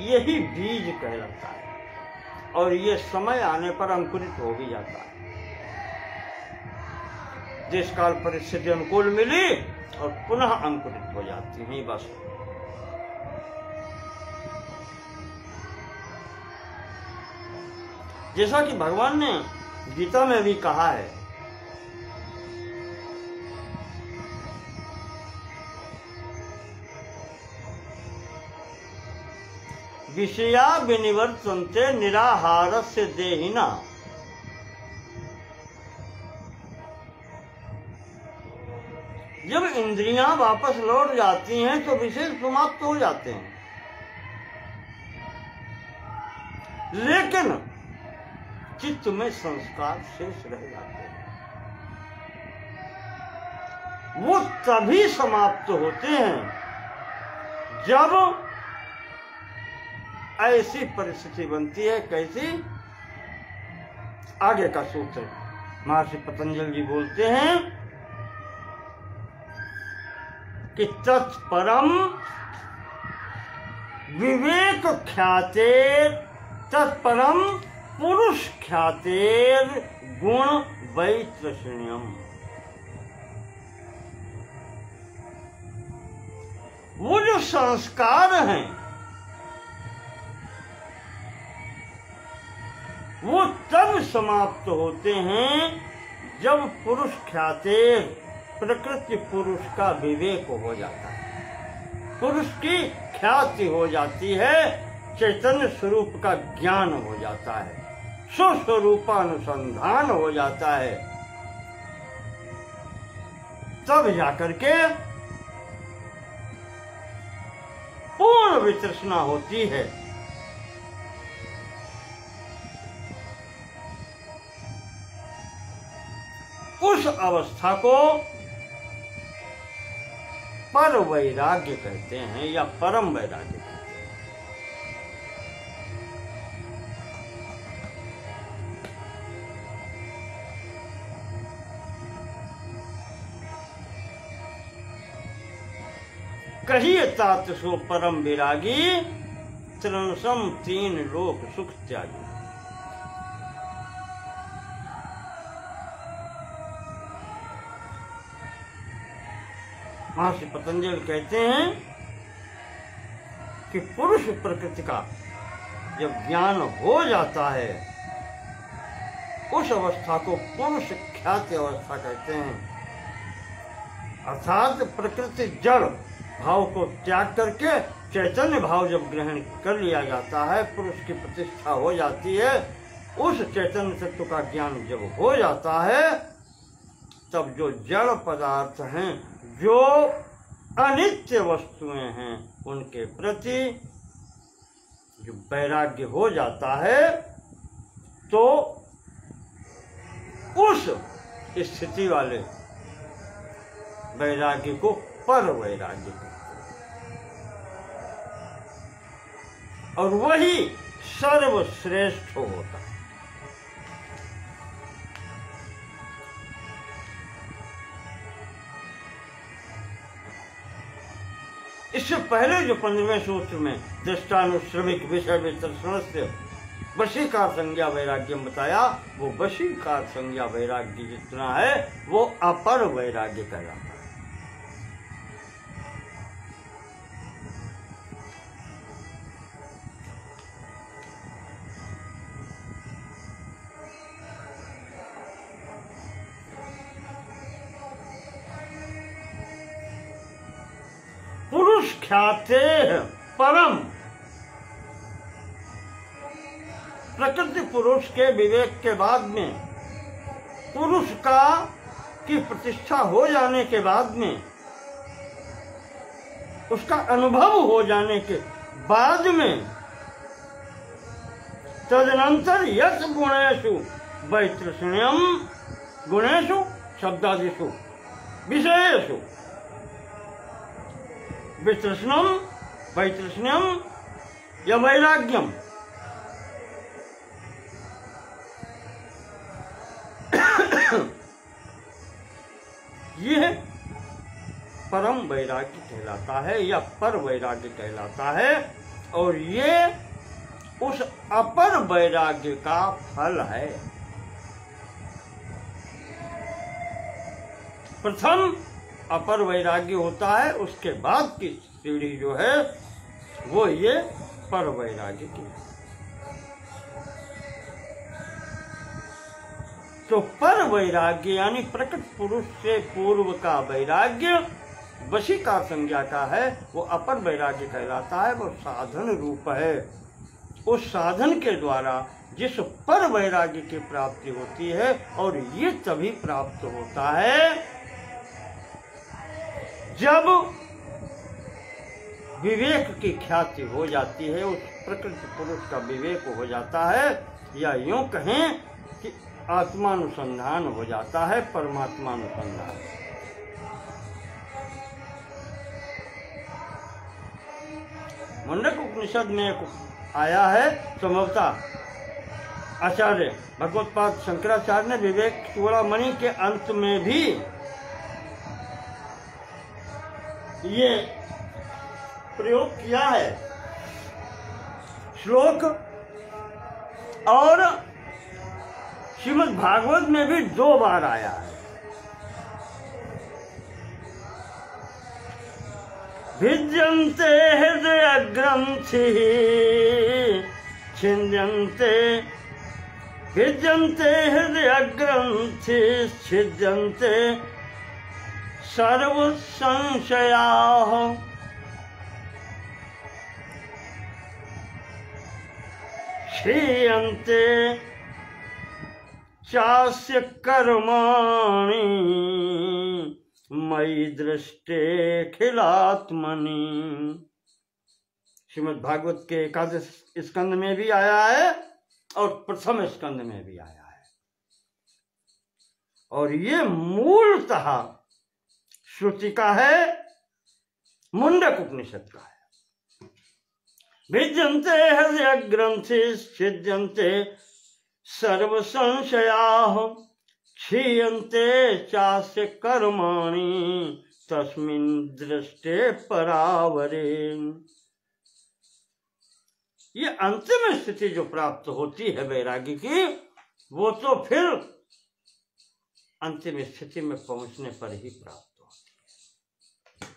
A: यही बीज कहलाता है और ये समय आने पर अंकुरित हो भी जाता है। जिस काल परिस्थिति अनुकूल मिली और पुनः अंकुरित हो जाती है बस। जैसा कि भगवान ने गीता में भी कहा है, विषया विनिवर्तन्ते निराहारस्य देहिना, जब इंद्रियां वापस लौट जाती हैं तो विषय समाप्त हो जाते हैं, लेकिन चित्त में संस्कार शेष रह जाते हैं। वो तभी समाप्त होते हैं जब ऐसी परिस्थिति बनती है। कैसी? आगे का सूत्र महर्षि पतंजलि जी बोलते हैं कि तत्परम विवेक ख्यातेर, तत्परम पुरुष ख्यातेर गुण वैत्रष्ण्यम। वो जो संस्कार हैं वो तब समाप्त होते हैं जब पुरुष ख्यातेर, प्रकृति पुरुष का विवेक हो जाता है, पुरुष की ख्याति हो जाती है, चैतन्य स्वरूप का ज्ञान हो जाता है, स्वस्वरूपानुसंधान हो जाता है, तब जाकर के पूर्ण वितृष्णा होती है। उस अवस्था को पर वैराग्य कहते हैं या परम वैराग्य कहते हैं। कहिए तात सो परम विरागी, त्रिणसम तीन लोक सुख त्यागी। महर्षि पतंजलि कहते हैं कि पुरुष प्रकृति का जब ज्ञान हो जाता है उस अवस्था को पुरुष ख्याति अवस्था कहते हैं, अर्थात प्रकृति जड़ भाव को त्याग करके चैतन्य भाव जब ग्रहण कर लिया जाता है, पुरुष की प्रतिष्ठा हो जाती है, उस चैतन्य तत्व का ज्ञान जब हो जाता है, तब जो जड़ पदार्थ हैं, जो अनित्य वस्तुएं हैं, उनके प्रति जो वैराग्य हो जाता है, तो उस स्थिति वाले वैराग्य को पर वैराग्य कहते हैं, और वही सर्वश्रेष्ठ होता है। इससे पहले जो 15वें सूत्र में दृष्टानुश्रमिक विषय वितर्षणस्य वशीकार संज्ञा वैराग्य बताया, वो वशीकार संज्ञा वैराग्य जितना है वो अपर वैराग्य कहलाता है। पुरुष ख्याते परम, प्रकृति पुरुष के विवेक के बाद में, पुरुष का की प्रतिष्ठा हो जाने के बाद में, उसका अनुभव हो जाने के बाद में, तदनंतर यश गुणेषु वैतृष्ण्यम, गुणेषु शब्दादिषु विषयेषु वितृष्णम वैतृष्ण्यम या वैराग्यम, यह परम वैराग्य कहलाता है या पर वैराग्य कहलाता है, और ये उस अपर वैराग्य का फल है। प्रथम अपर वैराग्य होता है, उसके बाद की सीढ़ी जो है वो ये पर वैराग्य की। तो पर वैराग्य यानी प्रकट पुरुष से पूर्व का वैराग्य वशीकार संज्ञा का है, वो अपर वैराग्य कहलाता है। वो साधन रूप है। उस साधन के द्वारा जिस पर वैराग्य की प्राप्ति होती है, और ये तभी प्राप्त होता है जब विवेक की ख्याति हो जाती है, उस प्रकृति पुरुष का विवेक हो जाता है, या यूं कहें कि आत्मानुसंधान हो जाता है, परमात्मानुसंधान। मुंडक उपनिषद में एक आया है, संभवतः आचार्य भगवत्पाद शंकराचार्य ने विवेक चूड़ामणि के अंत में भी ये प्रयोग किया है श्लोक, और श्रीमद् भागवत में भी 2 बार आया है। भिद्यन्ते हृदय ग्रंथि छिद्यन्ते, भिद्यन्ते हृदय ग्रंथि छिद्यन्ते सर्व संशयाः, क्षीयन्ते चास्य कर्माणि मयि दृष्टे खिलात्मनि। श्रीमद् भागवत के 11 स्कंद में भी आया है और प्रथम स्कंद में भी आया है, और ये मूलतः श्रुति का है, मुंडक उपनिषद का है। भिद्यन्ते हृदय ग्रंथि छिद्यन्ते सर्व संशयाः, क्षीयन्ते चास्य कर्माणि तस्मिन् दृष्टे परावरे। ये अंतिम स्थिति जो प्राप्त होती है वैराग्य की, वो तो फिर अंतिम स्थिति में पहुंचने पर ही प्राप्त होती है।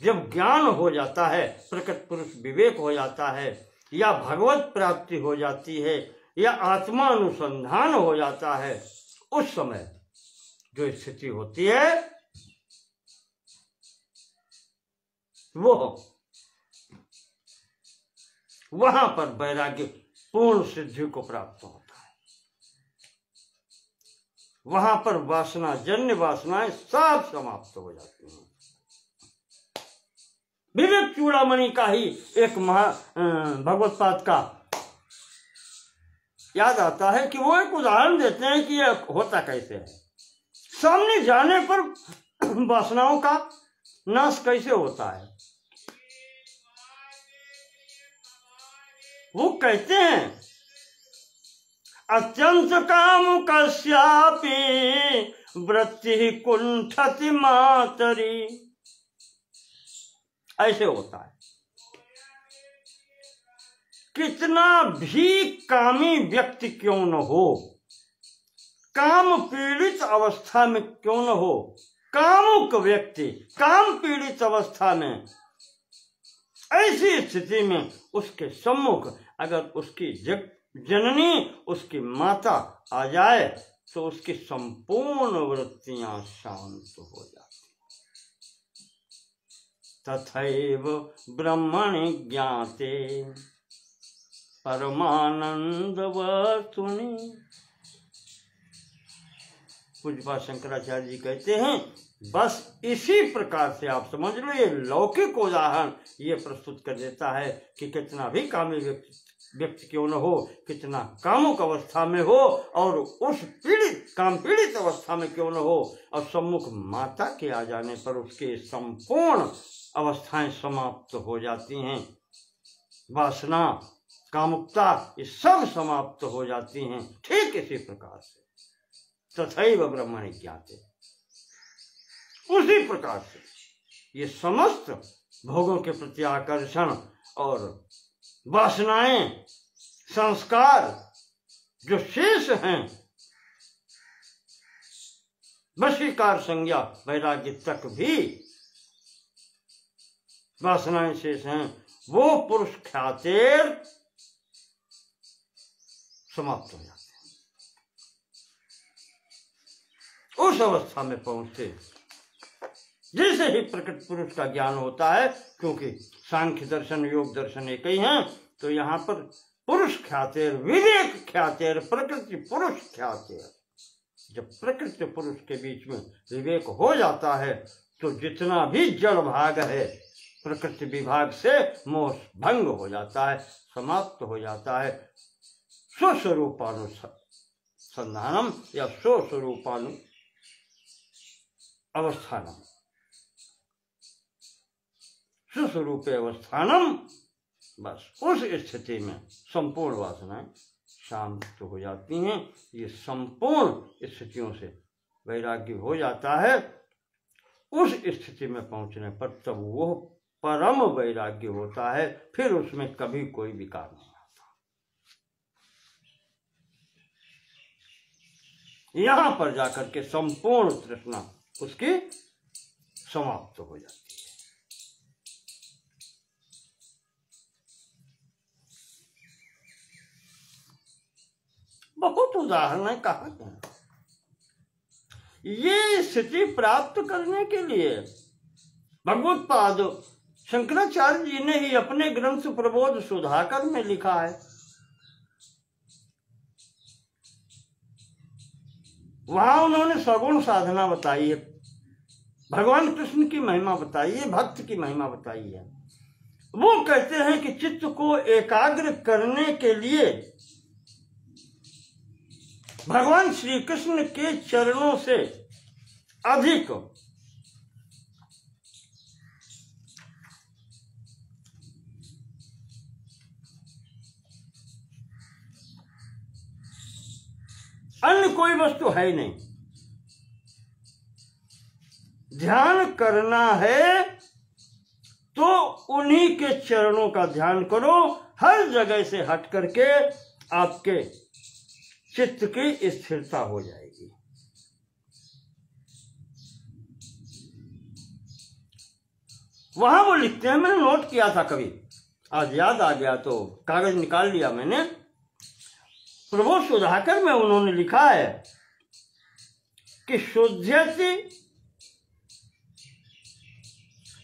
A: जब ज्ञान हो जाता है, प्रकट पुरुष विवेक हो जाता है, या भगवत प्राप्ति हो जाती है, या आत्मानुसंधान हो जाता है, उस समय जो स्थिति होती है वो वहां पर वैराग्य पूर्ण सिद्धि को प्राप्त होता है। वहां पर वासना जन्य वासनाएं सब समाप्त हो जाती हैं। विवेक चूड़ामणि का ही एक भगवत्पाद का याद आता है कि वो एक उदाहरण देते हैं कि यह होता कैसे है। सामने जाने पर वासनाओं का नाश कैसे होता है। वो कहते हैं अत्यंत काम कस्यापि वृत्ति कुंठति मातरी। ऐसे होता है, कितना भी कामी व्यक्ति क्यों न हो, काम पीड़ित अवस्था में क्यों न हो, कामुक व्यक्ति काम पीड़ित अवस्था में, ऐसी स्थिति में उसके सम्मुख अगर उसकी जननी उसकी माता आ जाए तो उसकी संपूर्ण वृत्तियां शांत हो जाती। तथैव ब्रह्मणि ज्ञाते परमानंद वस्तुनि। पूज्यपाद शंकराचार्य जी कहते हैं बस इसी प्रकार से आप समझ लो, ये लौकिक उदाहरण ये प्रस्तुत कर देता है कि कितना भी कामी व्यक्ति क्यों न हो, कितना कामुक अवस्था में हो और उस काम पीड़ित अवस्था में क्यों न हो, और सम्मुख माता के आ जाने पर उसके संपूर्ण अवस्थाएं समाप्त हो जाती हैं। वासना कामुकता ये सब समाप्त हो जाती हैं। ठीक इसी प्रकार से तथैव ब्रह्मणि ज्ञाते, उसी प्रकार से ये समस्त भोगों के प्रति आकर्षण और वासनाएं संस्कार जो शेष हैं, वशीकार संज्ञा वैराग्य तक भी वासनाएं शेष हैं, वो पुरुष ख्यातेर समाप्त हो जाते हैं। उस अवस्था में पहुंचते जैसे ही प्रकृति पुरुष का ज्ञान होता है, क्योंकि सांख्य दर्शन योग दर्शन एक ही हैं, तो यहाँ पर पुरुष ख्यातेर विवेक ख्यातेर प्रकृति पुरुष ख्यातेर, जब प्रकृति पुरुष के बीच में विवेक हो जाता है तो जितना भी जड़ भाग है प्रकृति विभाग से मोह भंग हो जाता है, समाप्त हो जाता है। स्वस्वरूपानुसंधानम या स्वस्वरूपानु अवस्थानम, स्वस्वरूप अवस्थानम, बस उस स्थिति में संपूर्ण वासनाएं शांत हो जाती हैं। ये संपूर्ण स्थितियों से वैराग्य हो जाता है। उस स्थिति में पहुंचने पर तब वो परम वैराग्य होता है, फिर उसमें कभी कोई विकार नहीं आता। यहां पर जाकर के संपूर्ण तृष्णा उसकी समाप्त हो जाती है। बहुत उदाहरण है, कहा क्या ये स्थिति प्राप्त करने के लिए भगवत्पाद शंकराचार्य जी ने ही अपने ग्रंथ प्रबोध सुधाकर में लिखा है। वहां उन्होंने सगुण साधना बताई है, भगवान कृष्ण की महिमा बताई है, भक्त की महिमा बताई है। वो कहते हैं कि चित्त को एकाग्र करने के लिए भगवान श्री कृष्ण के चरणों से अधिक अन्य कोई वस्तु है ही नहीं। ध्यान करना है तो उन्हीं के चरणों का ध्यान करो, हर जगह से हट करके आपके चित्त की स्थिरता हो जाएगी। वहां वो लिखते हैं, मैंने नोट किया था कभी, आज याद आ गया तो कागज निकाल लिया मैंने। प्रबोध सुधाकर में उन्होंने लिखा है कि शुद्ध्यति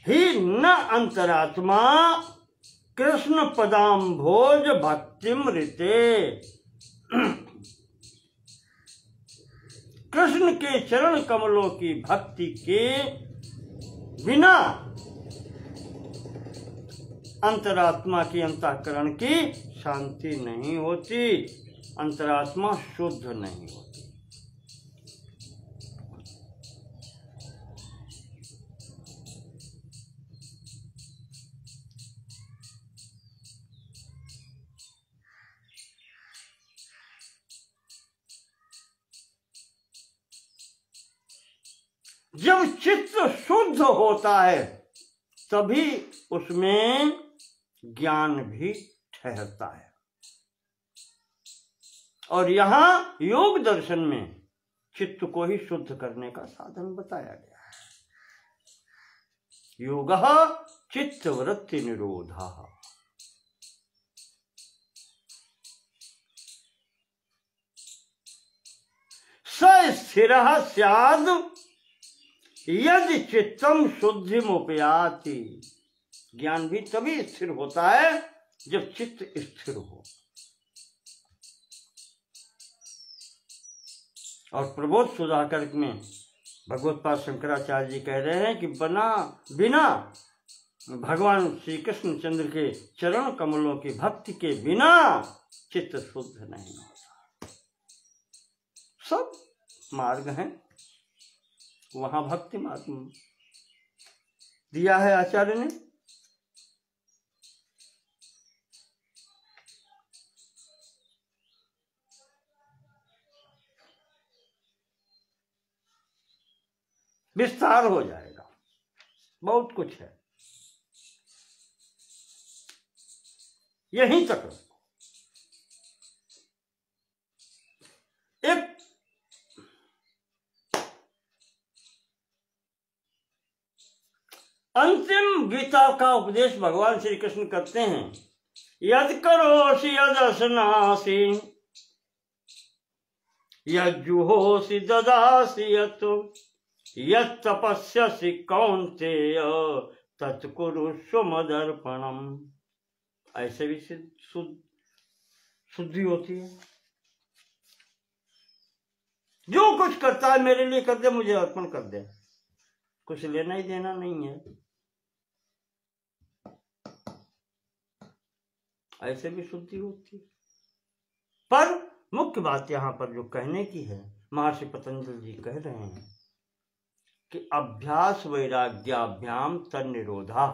A: ही न अंतरात्मा कृष्ण पदाम्भोज भक्तिमृते। कृष्ण के चरण कमलों की भक्ति के बिना अंतरात्मा की, अंतःकरण की शांति नहीं होती, अंतरात्मा शुद्ध नहीं होती। जब चित्त शुद्ध होता है तभी उसमें ज्ञान भी ठहरता है। और यहां योग दर्शन में चित्त को ही शुद्ध करने का साधन बताया गया है। योगः चित्तवृत्ति निरोधः। स स्थिरः स्याद् यदि चित्तम शुद्धिमुपयाति। ज्ञान भी तभी स्थिर होता है जब चित्त स्थिर हो। और प्रबोध सुधाकर में भगवत्पाद शंकराचार्य जी कह रहे हैं कि बिना भगवान श्री कृष्ण चंद्र के चरण कमलों की भक्ति के बिना चित्त शुद्ध नहीं होता। सब मार्ग हैं, वहां भक्ति मार्ग दिया है आचार्य ने। विस्तार हो जाएगा, बहुत कुछ है, यहीं तक। एक अंतिम गीता का उपदेश भगवान श्री कृष्ण करते हैं। यद करोसि यदश्नासि यज्जुहोसि ददासि यत् तपस्यसि कौन्तेय तत्कुरुष्व मदर्पणम। ऐसे भी शुद्धि होती है। जो कुछ करता है मेरे लिए कर दे, मुझे अर्पण कर दे, कुछ लेना ही देना नहीं है। ऐसे भी शुद्धि होती है। पर मुख्य बात यहां पर जो कहने की है, महर्षि पतंजलि जी कह रहे हैं कि अभ्यास वैराग्याभ्याम तन्निरोधा।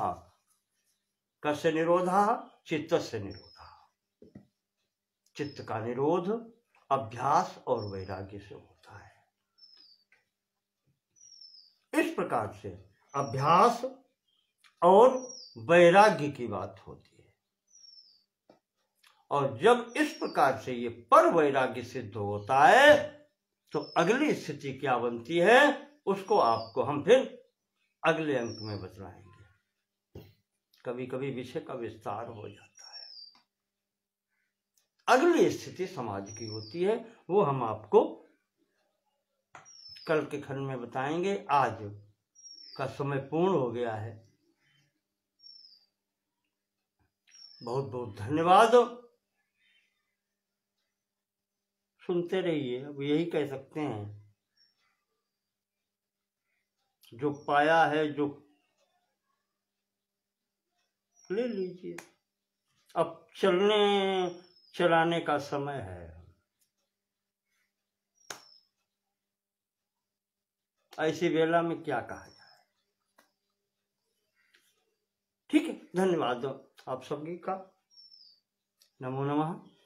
A: कस्य निरोधा? चित्तस्य निरोधा। चित्त का निरोध अभ्यास और वैराग्य से होता है। इस प्रकार से अभ्यास और वैराग्य की बात होती है। और जब इस प्रकार से ये पर वैराग्य सिद्ध होता है तो अगली स्थिति क्या बनती है उसको आपको हम फिर अगले अंक में बतलाएंगे। कभी कभी विषय का विस्तार हो जाता है। अगली स्थिति समाज की होती है, वो हम आपको कल के खंड में बताएंगे। आज का समय पूर्ण हो गया है। बहुत बहुत धन्यवाद। सुनते रहिए। अब यही कह सकते हैं, जो पाया है जो ले लीजिए। अब चलने चलाने का समय है। ऐसी वेला में क्या कहा जाए। ठीक है, धन्यवाद आप सभी का। नमो नमः।